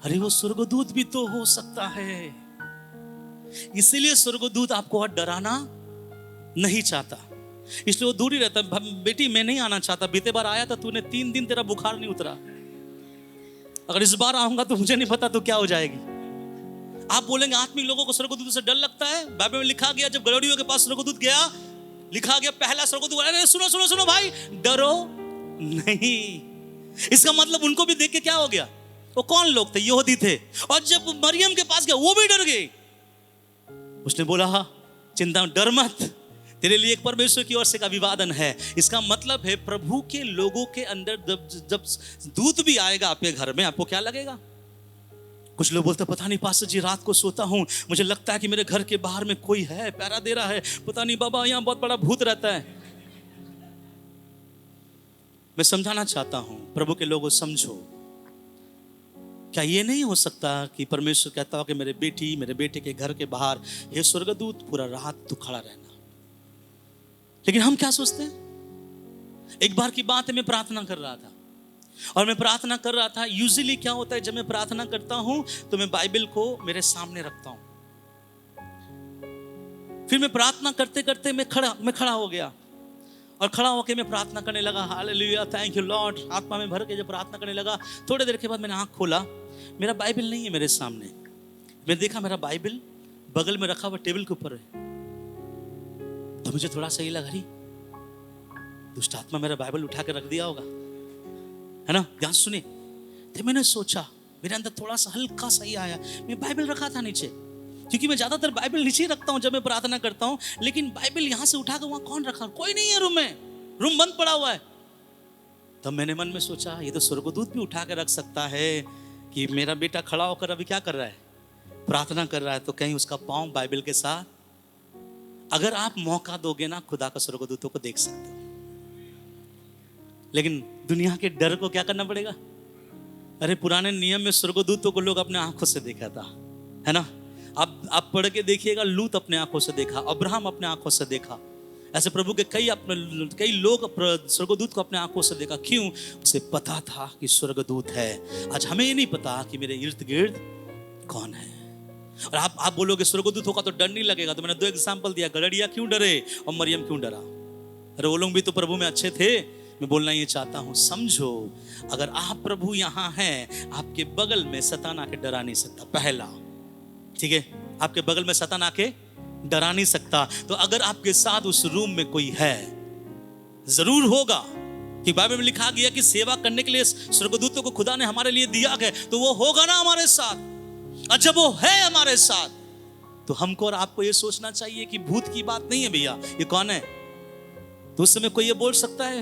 अरे वो स्वर्गदूत भी तो हो सकता है। इसीलिए स्वर्गदूत आपको और डराना नहीं चाहता, इसलिए वो दूर ही रहता। बेटी मैं नहीं आना चाहता, बीते बार आया था तूने 3 दिन तेरा बुखार नहीं उतरा, अगर इस बार आऊंगा तो मुझे नहीं पता तो क्या हो जाएगी। आप बोलेंगे आत्मिक लोगों को स्वर्गदूत से डर लगता है। बाइबल में लिखा गया जब गलौड़ियों के पास स्वर्गदूत गया, लिखा गया पहला स्वर्गदूत, अरे सुनो सुनो सुनो भाई, डरो नहीं। इसका मतलब उनको भी देख के क्या हो गया, वो कौन लोग थे, यहूदी थे। और जब मरियम के पास गया वो भी डर गए। उसने बोला चिंता डर मत, तेरे लिए एक परमेश्वर की ओर से का अभिवादन है। इसका मतलब है प्रभु के लोगों के अंदर जब दूत भी आएगा आपके घर में, आपको क्या लगेगा। कुछ लोग बोलते पता नहीं पास्टर जी रात को सोता हूं, मुझे लगता है कि मेरे घर के बाहर में कोई है, पहरा दे रहा है, पता नहीं बाबा यहां बहुत बड़ा भूत रहता है। मैं समझाना चाहता हूं प्रभु के लोगों, समझो, क्या ये नहीं हो सकता कि परमेश्वर कहता हो कि मेरे बेटी मेरे बेटे के घर के बाहर ये स्वर्गदूत पूरा रात तू खड़ा रहना। लेकिन हम क्या सोचते हैं। एक बार की बात है, मैं प्रार्थना कर रहा था और मैं प्रार्थना कर रहा था। यूजुअली क्या होता है, जब मैं प्रार्थना करता हूं तो मैं बाइबल को मेरे सामने रखता हूं। फिर मैं प्रार्थना करते करते मैं खड़ा हो गया और खड़ा होकर मैं प्रार्थना करने लगा। Hallelujah, thank you Lord. आत्मा में भर के जब प्रार्थना करने लगा, थोड़ी देर के बाद मैंने आंख खोला, मेरा बाइबल नहीं है मेरे सामने। मैंने देखा मेरा बाइबल बगल में रखा हुआ टेबल के ऊपर है। तो मुझे थोड़ा सही लगा, रही दुष्ट आत्मा मेरा बाइबल उठा के रख दिया होगा, है ना। ध्यान सुने। तो मैंने सोचा, मेरे अंदर थोड़ा सा हल्का सही आया, मैं बाइबल रखा था नीचे, क्योंकि मैं ज्यादातर बाइबल नीचे रखता हूं जब मैं प्रार्थना करता हूं। लेकिन बाइबल यहां से उठा कर वहां कौन रखा, कोई नहीं है रूम में, रूम बंद पड़ा हुआ है। तब मैंने मन में सोचा ये तो स्वर्गदूत भी उठा के रख सकता है कि मेरा बेटा खड़ा होकर अभी क्या कर रहा है, प्रार्थना कर रहा है, तो कहीं उसका पांव बाइबल के साथ। अगर आप मौका दोगे ना, खुदा का स्वर्गदूतों को देख सकते हो। लेकिन दुनिया के डर को क्या करना पड़ेगा। अरे पुराने नियम में स्वर्गदूतों को लोग अपने आंखों से देखा था, है ना। आप पढ़ के देखिएगा, लूत अपने आंखों से देखा, अब्राहम अपने आंखों से देखा। ऐसे प्रभु के कई लोग स्वर्गदूत को अपने आंखों से देखा। क्यों? उसे पता था कि स्वर्गदूत है। आज हमें ये नहीं पता कि मेरे इर्द गिर्द कौन है। और आप बोलोगे स्वर्गदूत होगा तो डर नहीं लगेगा। तो मैंने 2 एग्जाम्पल दिया, गलड़िया क्यों डरे और मरियम क्यों डरा। अरे वो लोग भी तो प्रभु में अच्छे थे। मैं बोलना ये चाहता हूं, समझो, अगर आप प्रभु यहां हैं, आपके बगल में शैतान आके डरा नहीं सकता। पहला, ठीक है, आपके बगल में शैतान आके डरा नहीं सकता। तो अगर आपके साथ उस रूम में कोई है, जरूर होगा कि बाइबल में लिखा गया कि सेवा करने के लिए स्वर्गदूतों को खुदा ने हमारे लिए दिया है, तो वो होगा ना हमारे साथ। और जब वो है हमारे साथ, तो हमको और आपको ये सोचना चाहिए कि भूत की बात नहीं है भैया, ये कौन है। तो उस समय कोई ये बोल सकता है,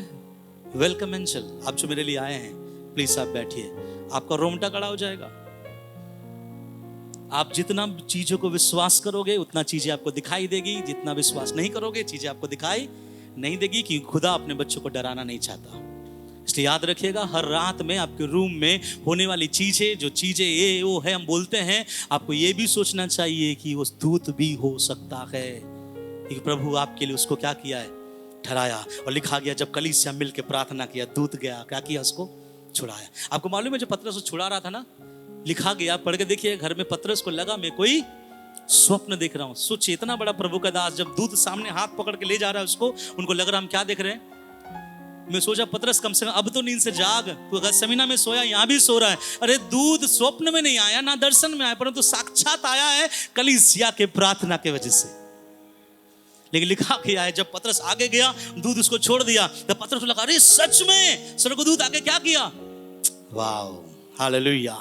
वेलकम एंजल, आप जो मेरे लिए आए हैं, प्लीज आप बैठिए। आपका रोंगटा खड़ा हो जाएगा। आप जितना चीजों को विश्वास करोगे उतना चीजें आपको दिखाई देगी, जितना विश्वास नहीं करोगे चीजें आपको दिखाई नहीं देगी, क्योंकि खुदा अपने बच्चों को डराना नहीं चाहता। इसलिए याद रखिएगा, हर रात में आपके रूम में होने वाली चीजें, जो चीजें ये वो है हम बोलते हैं, आपको ये भी सोचना चाहिए कि वो दूत भी हो सकता है, क्योंकि प्रभु आपके लिए उसको क्या किया है, ठहराया। और लिखा गया जब कलीसिया मिल के प्रार्थना किया, दूत गया, क्या किया, उसको छुड़ाया। आपको मालूम है, जो पतरस को छुड़ा रहा था ना, लिखा गया, पढ़ के देखिए, घर में पतरस को लगा मैं कोई स्वप्न देख रहा हूं। सोचिए, इतना बड़ा प्रभु का दास, जब दूत सामने हाथ पकड़ के ले जा रहा है उसको, उनको लग रहा हम क्या देख रहे हैं। मैं सोचा पतरस कम से कम अब तो नींद से जाग, तो अगर सेमिना में सोया, यहां भी सो रहा है। अरे दूत स्वप्न में नहीं आया, ना दर्शन में आया, परंतु साक्षात आया है कलीसिया के प्रार्थना के वजह से। लेकिन लिखा गया है जब पतरस आगे गया, दूत उसको छोड़ दिया, तब पतरस को लगा अरे सच में स्वर्गदूत आगे क्या किया। Wow, hallelujah.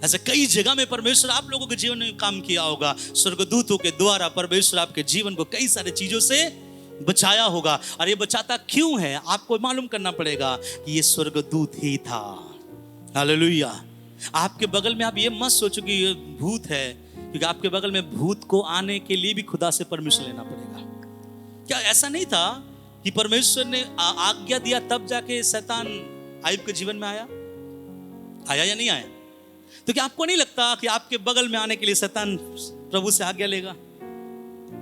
ऐसे कई जगह में परमेश्वर आप लोगों के जीवन में काम किया होगा। स्वर्गदूतों के द्वारा परमेश्वर आपके जीवन को कई सारी चीजों से बचाया होगा। और ये बचाता क्यों है, आपको मालूम करना पड़ेगा कि ये स्वर्गदूत ही था। हालेलुया। आपके बगल में आप ये मत सोचो कि ये भूत है, क्योंकि आपके बगल में भूत को आने के लिए भी खुदा से परमिशन लेना पड़ेगा। क्या ऐसा नहीं था कि परमेश्वर ने आज्ञा दिया तब जाके शैतान आयुब के जीवन में आया या नहीं आया? तो क्या आपको नहीं लगता कि आपके बगल में आने के लिए शैतान प्रभु से आज्ञा लेगा?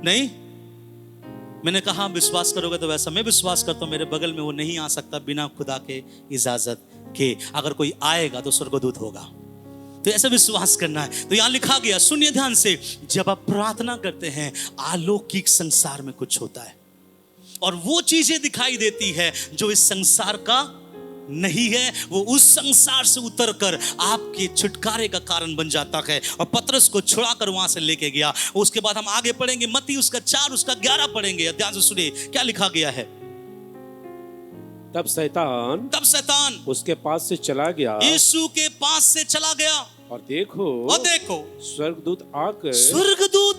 नहीं। मैंने कहा विश्वास करोगे तो वैसा मैं विश्वास करता हूं, मेरे बगल में वो नहीं आ सकता बिना खुदा के इजाजत के। अगर कोई आएगा तो स्वर्गदूत होगा। तो ऐसा विश्वास करना है। तो यहां लिखा गया, सुनिए ध्यान से, जब आप प्रार्थना करते हैं अलौकिक संसार में कुछ होता है और वो चीजें दिखाई देती है जो इस संसार का नहीं है, वो उस संसार से उतरकर आपके छुटकारे का कारण बन जाता है। और पतरस को छुड़ाकर वहां से लेके गया। उसके बाद हम आगे पढ़ेंगे, मत्ती उसका 4 उसका 11 पढ़ेंगे। ध्यान से सुनिए क्या लिखा गया है। तब शैतान उसके पास से चला गया, यीशु के पास से चला गया। और देखो स्वर्गदूत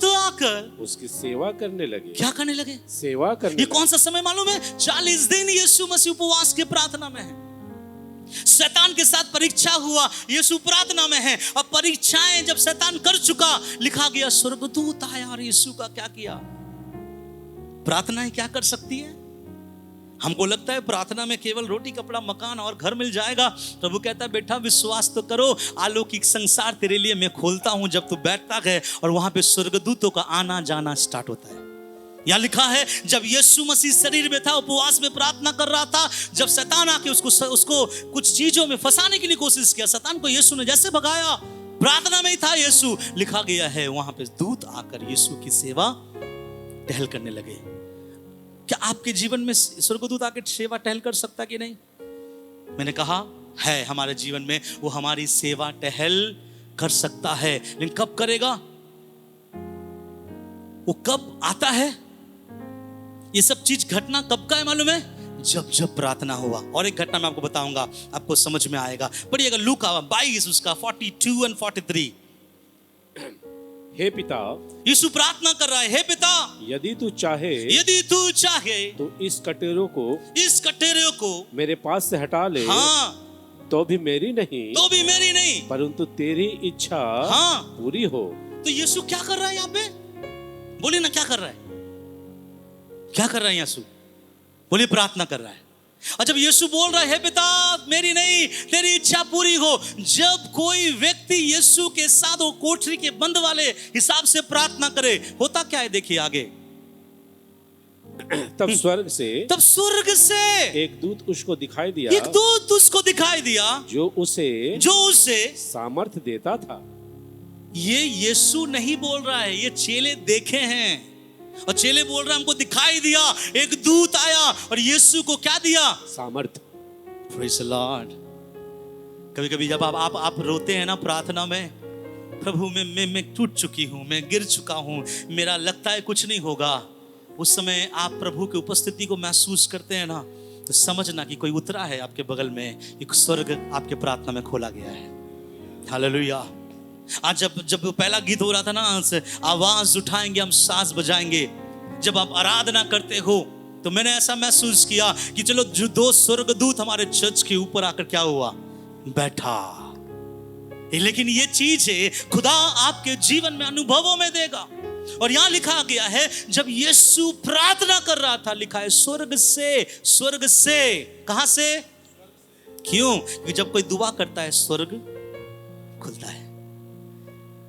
आकर उसकी सेवा करने लगे। क्या करने लगे? सेवा करने। ये कौन सा समय मालूम है? 40 दिन यीशु मसीह उपवास के प्रार्थना में है। शैतान के साथ परीक्षा हुआ, यीशु प्रार्थना में है। और परीक्षाएं जब शैतान कर चुका, लिखा गया स्वर्गदूत आया और यीशु का क्या किया? प्रार्थनाएं क्या कर सकती है? हमको लगता है प्रार्थना में केवल रोटी कपड़ा मकान और घर मिल जाएगा। प्रभु कहता है बेटा विश्वास तो करो, अलौकिक संसार तेरे लिए मैं खोलता हूं जब तू बैठता है और वहां पे स्वर्गदूतों का आना जाना स्टार्ट होता है। यहां लिखा है जब यीशु मसीह शरीर में था, उपवास में प्रार्थना कर रहा था, जब शैतान आके उसको कुछ चीजों में फंसाने के लिए कोशिश किया, शैतान को यीशु ने जैसे भगाया, प्रार्थना में ही था यीशु। लिखा गया है वहां पे दूत आकर यीशु की सेवा टहल करने लगे। क्या आपके जीवन में स्वर्गदूत आकर सेवा टहल कर सकता कि नहीं? मैंने कहा है, हमारे जीवन में वो हमारी सेवा टहल कर सकता है, लेकिन कब करेगा? वो कब आता है? ये सब चीज घटना कब का है मालूम है? जब प्रार्थना हुआ। और एक घटना मैं आपको बताऊंगा, आपको समझ में आएगा। पढ़िएगा लूका 22 उसका 42 और 43। हे पिता, यीशु प्रार्थना कर रहा है, हे पिता यदि तू चाहे तो इस कटोरे को मेरे पास से हटा ले। हाँ, तो भी मेरी नहीं परंतु तेरी इच्छा पूरी हो। तो यीशु क्या कर रहा है यहाँ पे? बोलिए ना, क्या कर रहा है? क्या कर रहा है यीशु? बोलिए, प्रार्थना कर रहा है। और जब यीशु बोल रहा है पिता मेरी नहीं तेरी इच्छा पूरी हो, जब कोई व्यक्ति यीशु के साथ वो कोठरी के बंद वाले हिसाब से प्रार्थना करे, होता क्या है? देखिए आगे। तब स्वर्ग से एक दूत उसको दिखाई दिया, जो उसे सामर्थ देता था। ये यीशु नहीं बोल रहा है, ये चेले देखे हैं और चेले बोल रहे हैं हमको दिखाई दिया, एक दूत आया और यीशु को क्या दिया? सामर्थ। Praise the Lord. कभी-कभी जब आप रोते हैं ना प्रार्थना में, प्रभु मैं टूट चुकी हूं, मैं गिर चुका हूं, मेरा लगता है कुछ नहीं होगा, उस समय आप प्रभु की उपस्थिति को महसूस करते हैं ना, तो समझना कि कोई उतरा है आपके बगल में, एक स्वर्ग आपके प्रार्थना में खोला गया है। हालेलुया। आज जब पहला गीत हो रहा था ना, आवाज उठाएंगे हम साज बजाएंगे, जब आप आराधना करते हो तो मैंने ऐसा महसूस किया कि चलो जो 2 स्वर्गदूत हमारे चर्च के ऊपर आकर क्या हुआ? बैठा। लेकिन ये चीज है खुदा आपके जीवन में अनुभवों में देगा। और यहां लिखा गया है जब यीशु प्रार्थना कर रहा था, लिखा है स्वर्ग से। कहां से? क्यों? क्योंकि जब कोई दुआ करता है स्वर्ग खुलता है।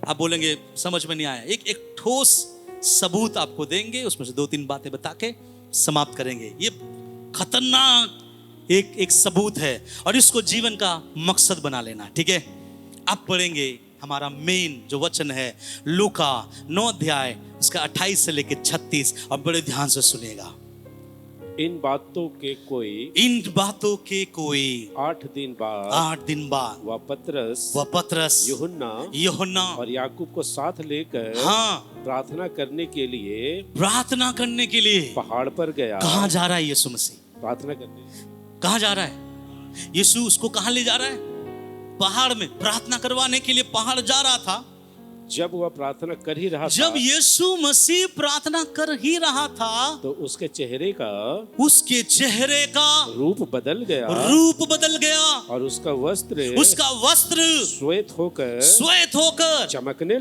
आप बोलेंगे समझ में नहीं आया, एक ठोस सबूत आपको देंगे, उसमें से 2-3 बातें बता के समाप्त करेंगे। ये खतरनाक एक सबूत है और इसको जीवन का मकसद बना लेना, ठीक है? आप पढ़ेंगे हमारा मेन जो वचन है लूका 9 अध्याय उसका 28 से लेकर 36, और बड़े ध्यान से सुनिएगा। इन बातों के कोई 8 दिन बाद वह पतरस यूहन्ना और याकूब को साथ लेकर प्रार्थना करने के लिए पहाड़ पर गया। कहाँ जा रहा है यीशु मसीह? प्रार्थना करने। कहाँ जा रहा है यीशु? उसको कहाँ ले जा रहा है? पहाड़ में प्रार्थना करवाने के लिए पहाड़ जा रहा था। जब वह प्रार्थना कर ही रहा था, जब यीशु मसीह प्रार्थना कर ही रहा था, तो उसके चेहरे का रूप बदल गया और उसका वस्त्र श्वेत होकर चमकने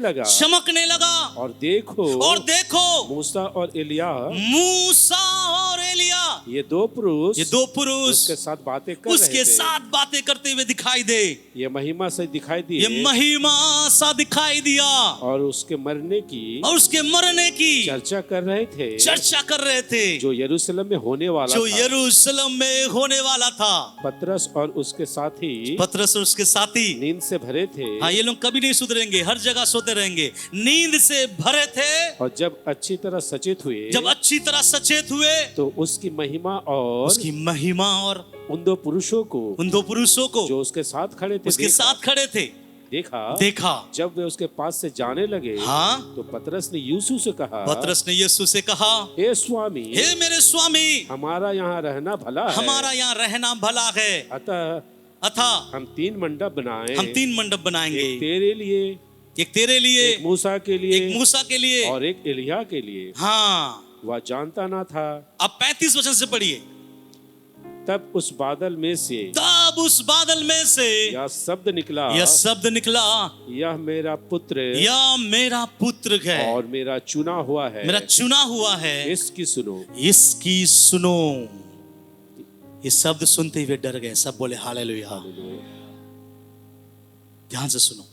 लगा। और देखो मूसा और एलिया ये दो पुरुष उसके साथ बातें करते हुए दिखाई दे, ये महिमा से दिखाई दी, ये महिमा सा दिखाई दिया, और उसके मरने की चर्चा कर रहे थे जो यरूशलेम में होने वाला जो था। यरूशलेम में होने वाला था। पतरस और उसके साथी नींद से भरे थे। हाँ, ये लोग कभी नहीं सुधरेंगे, हर जगह सोते रहेंगे। नींद से भरे थे, और जब अच्छी तरह सचेत हुए तो उसकी महिमा और उन दो पुरुषों को जो उसके साथ खड़े थे देखा। जब वे उसके पास से जाने लगे, हाँ, तो पतरस ने यीशु से कहा, हे स्वामी, हे मेरे स्वामी, हमारा यहाँ रहना भला है। अतः हम 3 मंडप बनाएंगे, एक तेरे लिए, एक मूसा के लिए, और एक एलिय्याह के लिए। हाँ, वह जानता ना था। अब 35 वचन से पढ़िए। तब उस बादल में से यह शब्द निकला, यह मेरा पुत्र है और मेरा चुना हुआ है, इसकी सुनो। ये शब्द सुनते हुए डर गए, सब बोले हालेलुया। ध्यान से सुनो।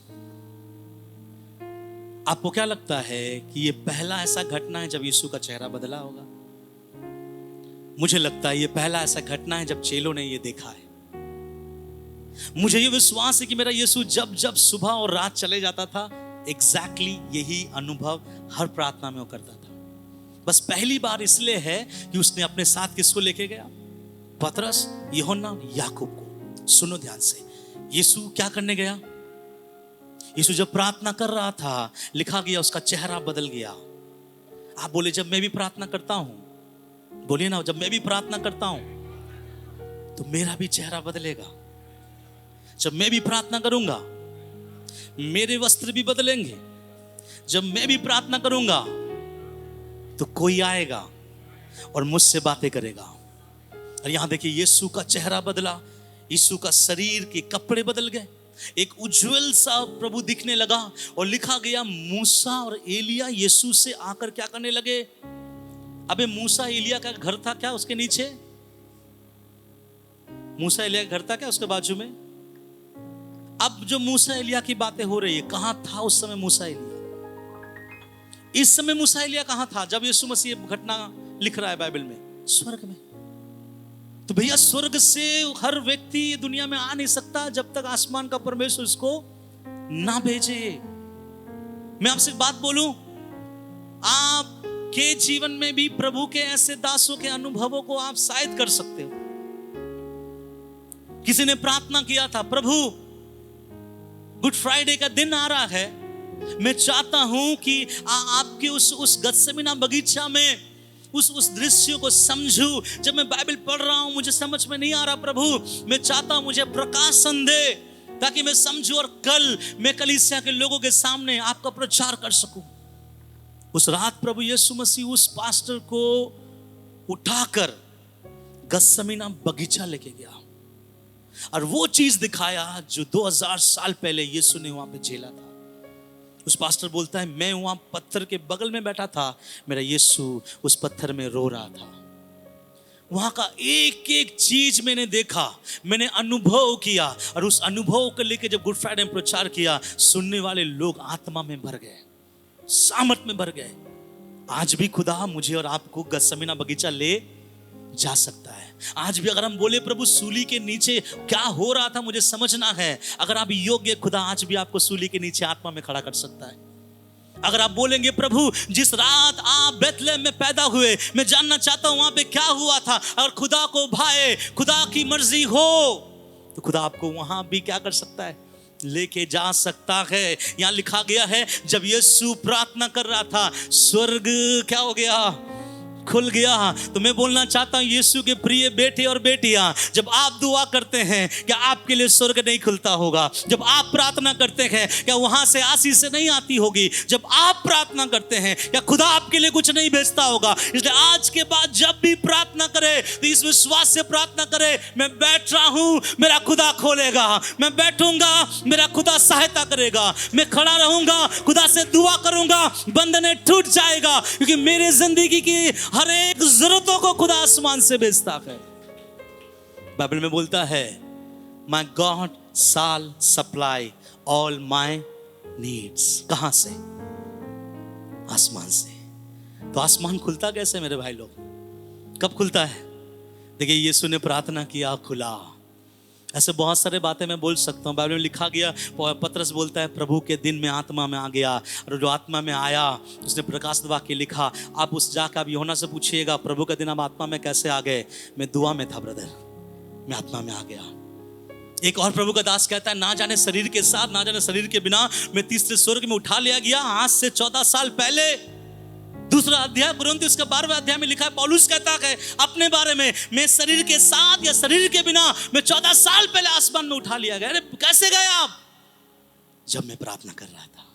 आपको क्या लगता है कि ये पहला ऐसा घटना है जब यीशु का चेहरा बदला होगा? मुझे लगता है ये पहला ऐसा घटना है जब चेलों ने ये देखा है। मुझे ये विश्वास है कि मेरा यीशु जब जब सुबह और रात चले जाता था, एग्जैक्टली यही अनुभव हर प्रार्थना में वो करता था। बस पहली बार इसलिए है कि उसने अपने साथ किसको लेके गया? पतरस, यूहन्ना, याकूब को। सुनो ध्यान से, यीशु क्या करने गया? यीशु जब प्रार्थना कर रहा था, लिखा गया उसका चेहरा बदल गया। आप बोले जब मैं भी प्रार्थना करता हूं, बोलिए ना, जब मैं भी प्रार्थना करता हूं तो मेरा भी चेहरा बदलेगा। जब मैं भी प्रार्थना करूंगा मेरे वस्त्र भी बदलेंगे। जब मैं भी प्रार्थना करूंगा तो कोई आएगा और मुझसे बातें करेगा। और यहां देखिए, यीशु का चेहरा बदला, यीशु का शरीर के कपड़े बदल गए, एक उज्जवल सा प्रभु दिखने लगा। और लिखा गया मूसा और एलिया यीशु से आकर क्या करने लगे? अबे मूसा एलिया का घर था क्या उसके नीचे? मूसा एलिया का घर था क्या उसके बाजू में? अब जो मूसा एलिया की बातें हो रही है, कहां था उस समय मूसा एलिया? इस समय मूसा एलिया कहां था जब यीशु मसीह घटना लिख रहा है बाइबल में? स्वर्ग में। तो भैया, स्वर्ग से हर व्यक्ति दुनिया में आ नहीं सकता जब तक आसमान का परमेश्वर उसको ना भेजे। मैं आपसे एक बात बोलूं, आप के जीवन में भी प्रभु के ऐसे दासों के अनुभवों को आप शायद कर सकते हो। किसी ने प्रार्थना किया था, प्रभु गुड फ्राइडे का दिन आ रहा है, मैं चाहता हूं कि आपके उस गत्सेमनी बगीचा में उस दृश्य को समझूं। जब मैं बाइबल पढ़ रहा हूं मुझे समझ में नहीं आ रहा, प्रभु मैं चाहता हूं मुझे प्रकाशन दे ताकि मैं समझूं और कल मैं कलीसिया के लोगों के सामने आपका प्रचार कर सकूं। उस रात प्रभु यीशु मसीह उस पास्टर को उठाकर गत्सेमनी बगीचा लेके गया और वो चीज दिखाया जो 2000 साल पहले यीशु ने वहां पे झेला था। उस पास्टर बोलता है, मैं वहां पत्थर के बगल में बैठा था, मेरा यीशु उस पत्थर में रो रहा था। वहां का एक एक चीज मैंने देखा, मैंने अनुभव किया, और उस अनुभव को लेकर जब गुड फ्राइडे में प्रचार किया, सुनने वाले लोग आत्मा में भर गए, सामर्थ में भर गए। आज भी खुदा मुझे और आपको गत्सेमनी बगीचा ले जा सकता है। आज भी अगर हम बोले प्रभु सूली के नीचे क्या हो रहा था मुझे समझना है, अगर आप योग्य, खुदा आज भी आपको सूली के नीचे आत्मा में खड़ा कर सकता है। अगर आप बोलेंगे प्रभु जिस रात आप बेथलेहम में पैदा हुए, मैं जानना चाहता हूं वहां पे क्या हुआ था, अगर खुदा को भाए, खुदा की मर्जी हो, तो खुदा आपको वहां भी क्या कर सकता है? लेके जा सकता है। यहां लिखा गया है जब यीशु प्रार्थना कर रहा था, स्वर्ग क्या हो गया? खुल गया। तो मैं बोलना चाहता हूं यीशु के प्रिय बेटे और बेटियां, जब आप दुआ करते हैं क्या आपके लिए स्वर्ग नहीं खुलता होगा? जब आप प्रार्थना करते हैं क्या वहां से आशीष नहीं आती होगी? जब आप प्रार्थना करते हैं क्या खुदा आपके लिए कुछ नहीं भेजता होगा? इसलिए आज के बाद जब भी प्रार्थना करे तो इस विश्वास से प्रार्थना करे, मैं बैठ रहा हूं, मेरा खुदा खोलेगा, मैं बैठूंगा, मेरा खुदा सहायता करेगा, मैं खड़ा रहूंगा, खुदा से दुआ करूंगा, बंधन टूट जाएगा, क्योंकि मेरे जिंदगी की हर एक जरूरतों को खुदा आसमान से भेजता है। बाइबल में बोलता है, My God shall supply all my needs. कहां से? आसमान से। तो आसमान खुलता कैसे मेरे भाई लोग? कब खुलता है? देखिए, यीशु ने प्रार्थना किया, खुला। ऐसे बहुत सारे बातें मैं बोल सकता हूँ। बाइबल में लिखा गया, पतरस बोलता है प्रभु के दिन में आत्मा में आ गया, और जो आत्मा में आया उसने प्रकाशित वाक्य लिखा। आप उस जाकर आप यूहन्ना से पूछिएगा, प्रभु के दिन आप आत्मा में कैसे आ गए? मैं दुआ में था ब्रदर, मैं आत्मा में आ गया। एक और प्रभु का दास कहता है, ना जाने शरीर के साथ ना जाने शरीर के बिना मैं तीसरे स्वर्ग में उठा लिया गया। आज से 14 साल पहले, दूसरा अध्याय कुरिन्थियों के 12वें अध्याय में लिखा है, पौलुस कहता है अपने बारे में, मैं शरीर के साथ या शरीर के बिना मैं 14 साल पहले आसमान में उठा लिया गया। अरे कैसे गए आप? जब मैं प्रार्थना कर रहा था।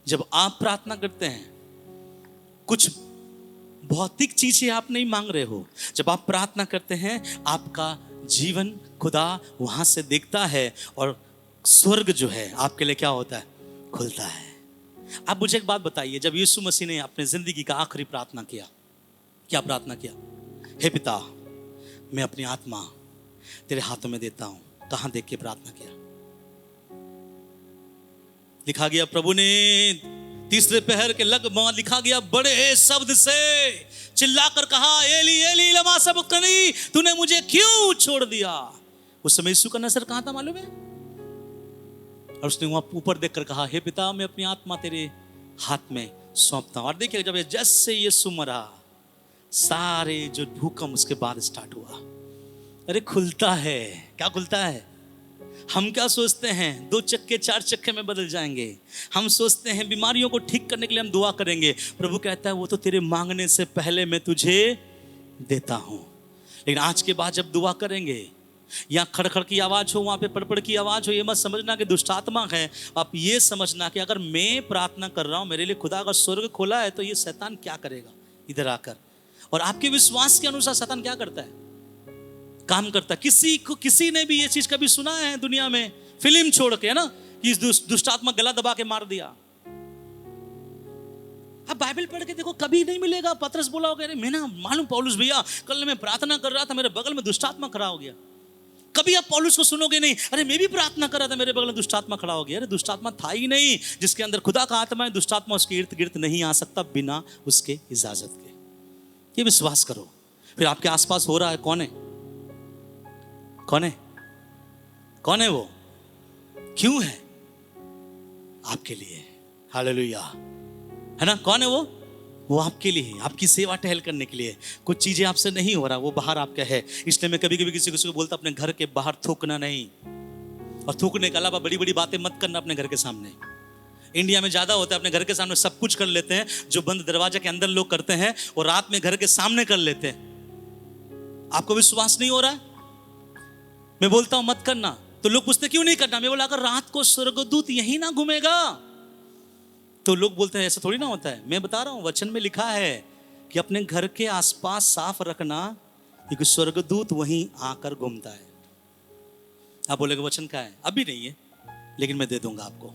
जब आप प्रार्थना करते हैं, कुछ भौतिक चीजें आप नहीं मांग रहे हो। जब आप प्रार्थना करते हैं, आपका जीवन खुदा वहां से देखता है, और स्वर्ग जो है आपके लिए क्या होता है? खुलता है। आप मुझे एक बात बताइए, जब यीशु मसीह ने अपने जिंदगी का आखिरी प्रार्थना किया, क्या प्रार्थना किया? हे पिता, मैं अपनी आत्मा तेरे हाथों में देता हूं। कहां देख के प्रार्थना किया? लिखा गया, प्रभु ने तीसरे पहर के लगभग लिखा गया, बड़े शब्द से चिल्लाकर कहा, एली एली लमा सबक्तनी, तूने मुझे क्यों छोड़ दिया? उस समय यीशु का नजर कहां था मालूम है? और उसने वहां ऊपर देखकर कहा, हे पिता, मैं अपनी आत्मा तेरे हाथ में सौंपता हूं। और देखिए, जब जैसे यीशु मरा, सारे जो भूकंप उसके बाद स्टार्ट हुआ। अरे खुलता है। क्या खुलता है? हम क्या सोचते हैं 2 चक्के 4 चक्के में बदल जाएंगे। हम सोचते हैं बीमारियों को ठीक करने के लिए हम दुआ करेंगे। प्रभु कहता है, वो तो तेरे मांगने से पहले मैं तुझे देता हूं। लेकिन आज के बाद जब दुआ करेंगे, यहाँ खड़खड़ की आवाज हो, वहां पे पड़पड़ की आवाज हो, ये मत समझना कि दुष्ट आत्मा है। आप ये समझना कि अगर मैं प्रार्थना कर रहा हूं, मेरे लिए खुदा अगर स्वर्ग खोला है, तो ये शैतान क्या करेगा इधर आकर? और आपके विश्वास के अनुसार शैतान क्या करता है? काम करता है। किसी ने भी ये चीज कभी सुना है दुनिया में? फिल्म छोड़ के, है ना, कि इस दुष्ट आत्मा गला दबा के मार दिया। आप बाइबल पढ़ के देखो, कभी नहीं मिलेगा। पतरस बोला होगा, मैं ना मालूम पौलुस भैया, कल मैं प्रार्थना कर रहा था, मेरे बगल में दुष्ट आत्मा खड़ा हो गया। कभी आप पौलुस को सुनोगे नहीं, अरे मैं भी प्रार्थना कर रहा था, मेरे बगल में दुष्ट आत्मा खड़ा हो गया। अरे दुष्ट आत्मा था ही नहीं। जिसके अंदर खुदा का आत्मा है, दुष्ट आत्मा उसके इर्द गिर्द नहीं आ सकता बिना उसके इजाजत के। ये विश्वास करो। फिर आपके आसपास हो रहा है, कौन है? कौन है? कौन है वो? क्यों है? आपके लिए। हालेलुया, है ना? कौन है वो? वो आपके लिए, आपकी सेवा टहल करने के लिए। कुछ चीजें आपसे नहीं हो रहा, वो बाहर आपका है। इसलिए मैं कभी कभी किसी को बोलता, अपने घर के बाहर थूकना नहीं, और थूकने के अलावा बड़ी बड़ी बातें मत करना अपने घर के सामने। इंडिया में ज्यादा होता है, अपने घर के सामने सब कुछ कर लेते हैं, जो बंद दरवाजे के अंदर लोग करते हैं, और रात में घर के सामने कर लेते हैं। आपको विश्वास नहीं हो रहा है? मैं बोलता हूं मत करना, तो लोग पूछते क्यों नहीं करना? मैं बोला, अगर रात को स्वर्गदूत यही ना घूमेगा, तो लोग बोलते हैं ऐसा थोड़ी ना होता है। मैं बता रहा हूं, वचन में लिखा है कि अपने घर के आसपास साफ रखना, क्योंकि स्वर्गदूत वहीं आकर घूमता है। आप बोलेगे वचन का है? अभी नहीं है, लेकिन मैं दे दूंगा आपको।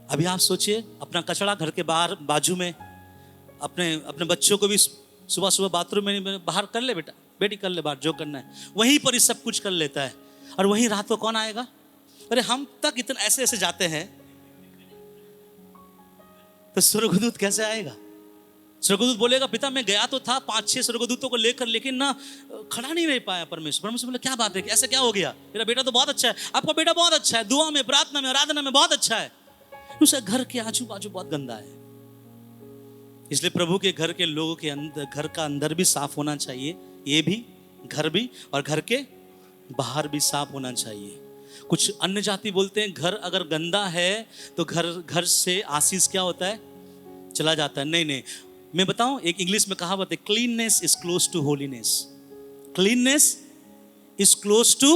अभी आप सोचिए, अपना कचरा घर के बाहर बाजू में, अपने बच्चों को भी सुबह सुबह बाथरूम में बाहर कर ले, बेटा बेटी कर ले बाहर, जो करना है वहीं पर ही सब कुछ कर लेता है। और वहीं रात को कौन आएगा? अरे हम तक इतना ऐसे ऐसे जाते हैं, तो स्वर्गदूत कैसे आएगा? स्वर्गदूत बोलेगा, पिता मैं गया तो था 5-6 स्वर्गदूतों को लेकर, लेकिन ना खड़ा नहीं रह पाया परमेश्वर। परमेश्वर बोले, क्या बात है, ऐसा क्या हो गया? मेरा बेटा तो बहुत अच्छा है। आपका बेटा बहुत अच्छा है, दुआ में, प्रार्थना में, आराधना में बहुत अच्छा है, उसका घर के आजू बाजू बहुत गंदा है। इसलिए प्रभु के घर के लोगों के अंदर, घर का अंदर भी साफ होना चाहिए, ये भी घर भी, और घर के बाहर भी साफ होना चाहिए। कुछ अन्य जाति बोलते हैं घर अगर गंदा है तो घर से आशीष क्या होता है? चला जाता है। नहीं नहीं, मैं बताऊं, एक इंग्लिश में कहावत है, cleanness is close to holiness. Cleanness is close to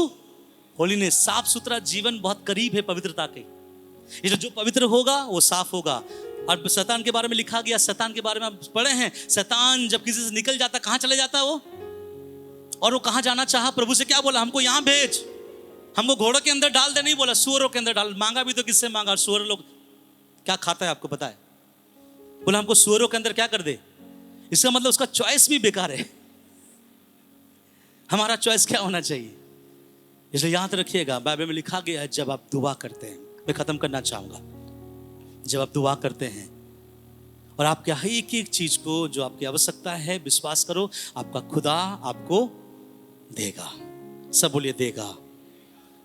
holiness. साफ सुथरा जीवन बहुत करीब है पवित्रता के। इसलिए जो पवित्र होगा वो साफ होगा। और शैतान के बारे में लिखा गया, शैतान के बारे में आप पढ़े हैं, शैतान जब किसी से निकल जाता कहां चले जाता है वो? और वो कहां जाना चाहा? प्रभु से क्या बोला? हमको यहां भेज, हमको घोड़ों के अंदर डाल दे। नहीं बोला सुअरों के अंदर डाल। मांगा भी तो किससे मांगा? सुअर लोग क्या खाता है आपको पता है? बोला हमको सुअरों के अंदर क्या कर दे। इसका मतलब उसका चॉइस भी बेकार है। हमारा चॉइस क्या होना चाहिए? इसलिए याद रखिएगा, बाइबल में लिखा गया है जब आप दुआ करते हैं, मैं खत्म करना चाहूंगा, जब आप दुआ करते हैं और आपके एक एक चीज को जो आपकी आवश्यकता है, विश्वास करो आपका खुदा आपको देगा। सब बोलिए देगा।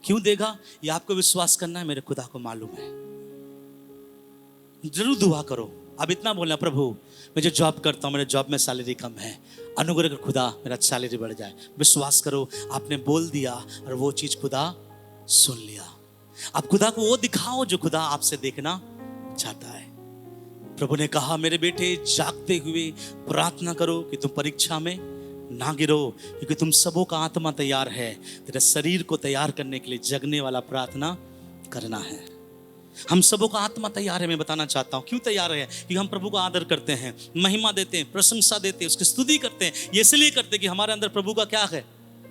क्यों देगा? ये आपको विश्वास करना है, मेरे खुदा को मालूम है। जरूर दुआ करो। अब इतना बोलना, प्रभु मैं जो जॉब करता हूँ, मेरे जॉब में सैलरी कम है, अनुग्रह कर खुदा मेरा सैलरी बढ़ जाए। विश्वास करो, आपने बोल दिया और वो चीज खुदा सुन लिया। आप खुदा को वो दिखाओ जो खुदा आपसे देखना चाहता है। प्रभु ने कहा, मेरे बेटे जागते हुए प्रार्थना करो कि तुम परीक्षा में ना गिरो, क्योंकि तुम सबों का आत्मा तैयार है, तेरे शरीर को तैयार करने के लिए जगने वाला प्रार्थना करना है। हम सबों का आत्मा तैयार है। मैं बताना चाहता हूँ क्यों तैयार है, क्योंकि हम प्रभु का आदर करते हैं, महिमा देते हैं, प्रशंसा देते हैं, उसकी स्तुति करते हैं। ये इसलिए करते हैं कि हमारे अंदर प्रभु का क्या है?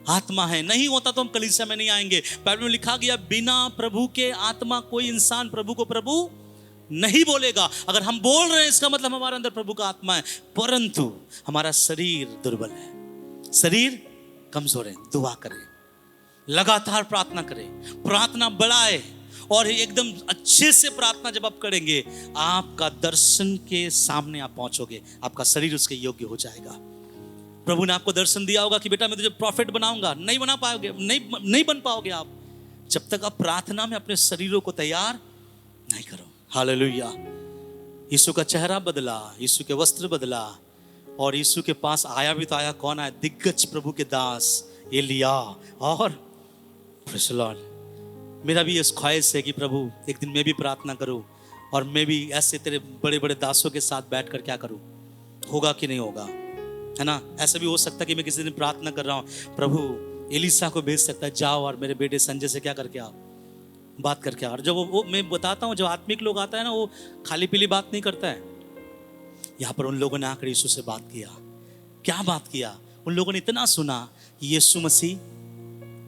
आत्मा है। नहीं होता तो हम कलीसिया में नहीं आएंगे। बाइबल में लिखा गया, बिना प्रभु के आत्मा कोई इंसान प्रभु को प्रभु नहीं बोलेगा। अगर हम बोल रहे हैं इसका मतलब हमारे अंदर प्रभु का आत्मा है, परंतु हमारा शरीर दुर्बल है, शरीर कमजोर है। दुआ करें, लगातार प्रार्थना करें, प्रार्थना बढ़ाए और एकदम अच्छे से प्रार्थना जब आप करेंगे, आपका दर्शन के सामने आप पहुंचोगे, आपका शरीर उसके योग्य हो जाएगा। प्रभु ने आपको दर्शन दिया होगा कि बेटा मैं तुझे प्रॉफिट बनाऊंगा, नहीं बना पाओगे, नहीं बन पाओगे आप जब तक आप प्रार्थना में अपने शरीरों को तैयार नहीं करो। हालेलुया। यीशु का चेहरा बदला, यीशु के वस्त्र बदला, और यीशु के पास आया भी तो आया, कौन आया? दिग्गज प्रभु के दास एलिया। और प्रेज़ द लॉर्ड। मेरा भी ये ख्वाहिश है कि प्रभु एक दिन मैं भी प्रार्थना करूं और मैं भी ऐसे तेरे बड़े बड़े दासों के साथ बैठकर क्या करूं। होगा कि नहीं होगा, है ना? ऐसा भी हो सकता है कि मैं किसी दिन प्रार्थना कर रहा हूं, प्रभु एलिसा को भेज सकता है, जाओ और मेरे बेटे संजय से क्या करके आओ, बात करके आओ। और जब वो मैं बताता हूँ, जब आत्मिक लोग आता है ना, वो खाली पीली बात नहीं करता है। यहाँ पर उन लोगों ने आकर यीशु से बात किया। क्या बात किया? उन लोगों ने इतना सुना कि यीशु मसीह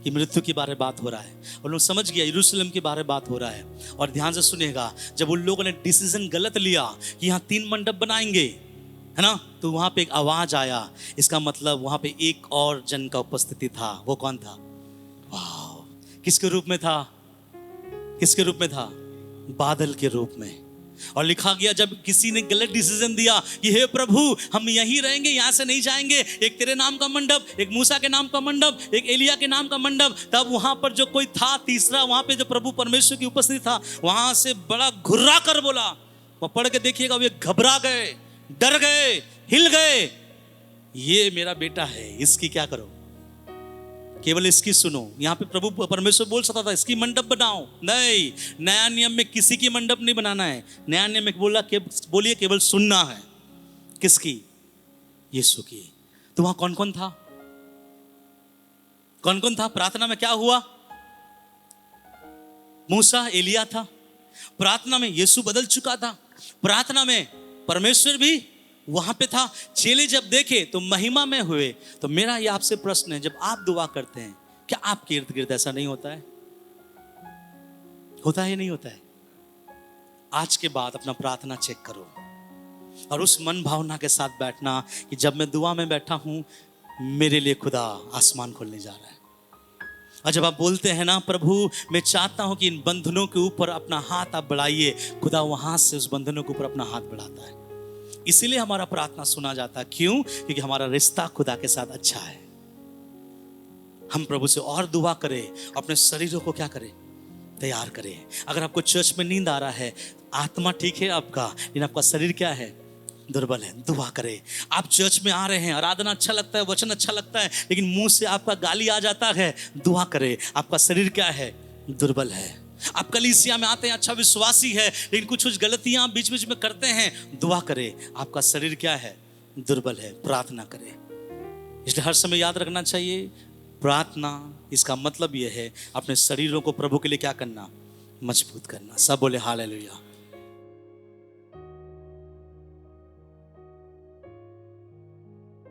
की मृत्यु के बारे में बात हो रहा है, और लोग समझ गया यरूशलेम के बारे में बात हो रहा है। और ध्यान से सुनिएगा, जब उन लोगों ने डिसीजन गलत लिया कि यहाँ 3 मंडप बनाएंगे, है ना, तो वहां पे एक आवाज आया। इसका मतलब वहां पे एक और जन का उपस्थिति था। वो कौन था? वाह! किसके रूप में था? किसके रूप में था? बादल के रूप में। और लिखा गया, जब किसी ने गलत डिसीजन दिया कि हे प्रभु हम यहीं रहेंगे, यहाँ से नहीं जाएंगे, एक तेरे नाम का मंडप, एक मूसा के नाम का मंडप, एक एलिया के नाम का मंडप, तब वहां पर जो कोई था तीसरा, वहां पे जो प्रभु परमेश्वर की उपस्थिति था, वहां से बड़ा घुर्रा कर बोला। वो पढ़ के देखिएगा, वे घबरा गए, डर गए, हिल गए। ये मेरा बेटा है, इसकी क्या करो, केवल इसकी सुनो। यहाँ पे प्रभु परमेश्वर बोल सकता था इसकी मंडप बनाओ, नहीं। नया नियम में किसी की मंडप नहीं बनाना है। नया नियम में बोलिए केवल सुनना है। किसकी? यीशु की। तो वहां कौन कौन था? कौन कौन था? प्रार्थना में क्या हुआ? मूसा, एलिया था। प्रार्थना में यीशु बदल चुका था। प्रार्थना में परमेश्वर भी वहां पे था। चेले जब देखे तो महिमा में हुए। तो मेरा ये आपसे प्रश्न है, जब आप दुआ करते हैं, क्या आपके इर्द गिर्द ऐसा नहीं होता है? होता है, नहीं होता है? आज के बाद अपना प्रार्थना चेक करो और उस मन भावना के साथ बैठना कि जब मैं दुआ में बैठा हूं, मेरे लिए खुदा आसमान खोलने जा रहा है। और जब आप बोलते हैं ना, प्रभु मैं चाहता हूं कि इन बंधनों के ऊपर अपना हाथ आप बढ़ाइए, खुदा वहां से उस बंधनों के ऊपर अपना हाथ बढ़ाता है। इसीलिए हमारा प्रार्थना सुना जाता है। क्यों? क्योंकि हमारा रिश्ता खुदा के साथ अच्छा है। हम प्रभु से और दुआ करें, अपने शरीरों को क्या करें? तैयार करें। अगर आपको चर्च में नींद आ रहा है, आत्मा ठीक है आपका, लेकिन आपका शरीर क्या है? दुर्बल है। दुआ करें। आप चर्च में आ रहे हैं, आराधना अच्छा लगता है, वचन अच्छा लगता है, लेकिन मुंह से आपका गाली आ जाता है, दुआ करें। आपका शरीर क्या है? दुर्बल है। आप कलीसिया में आते हैं, अच्छा विश्वासी है, लेकिन कुछ गलतियां बीच बीच में करते हैं, दुआ करें। आपका शरीर क्या है? दुर्बल है। प्रार्थना करें। इसलिए हर समय याद रखना चाहिए, प्रार्थना इसका मतलब यह है अपने शरीरों को प्रभु के लिए क्या करना? मजबूत करना। सब बोले हालेलुया।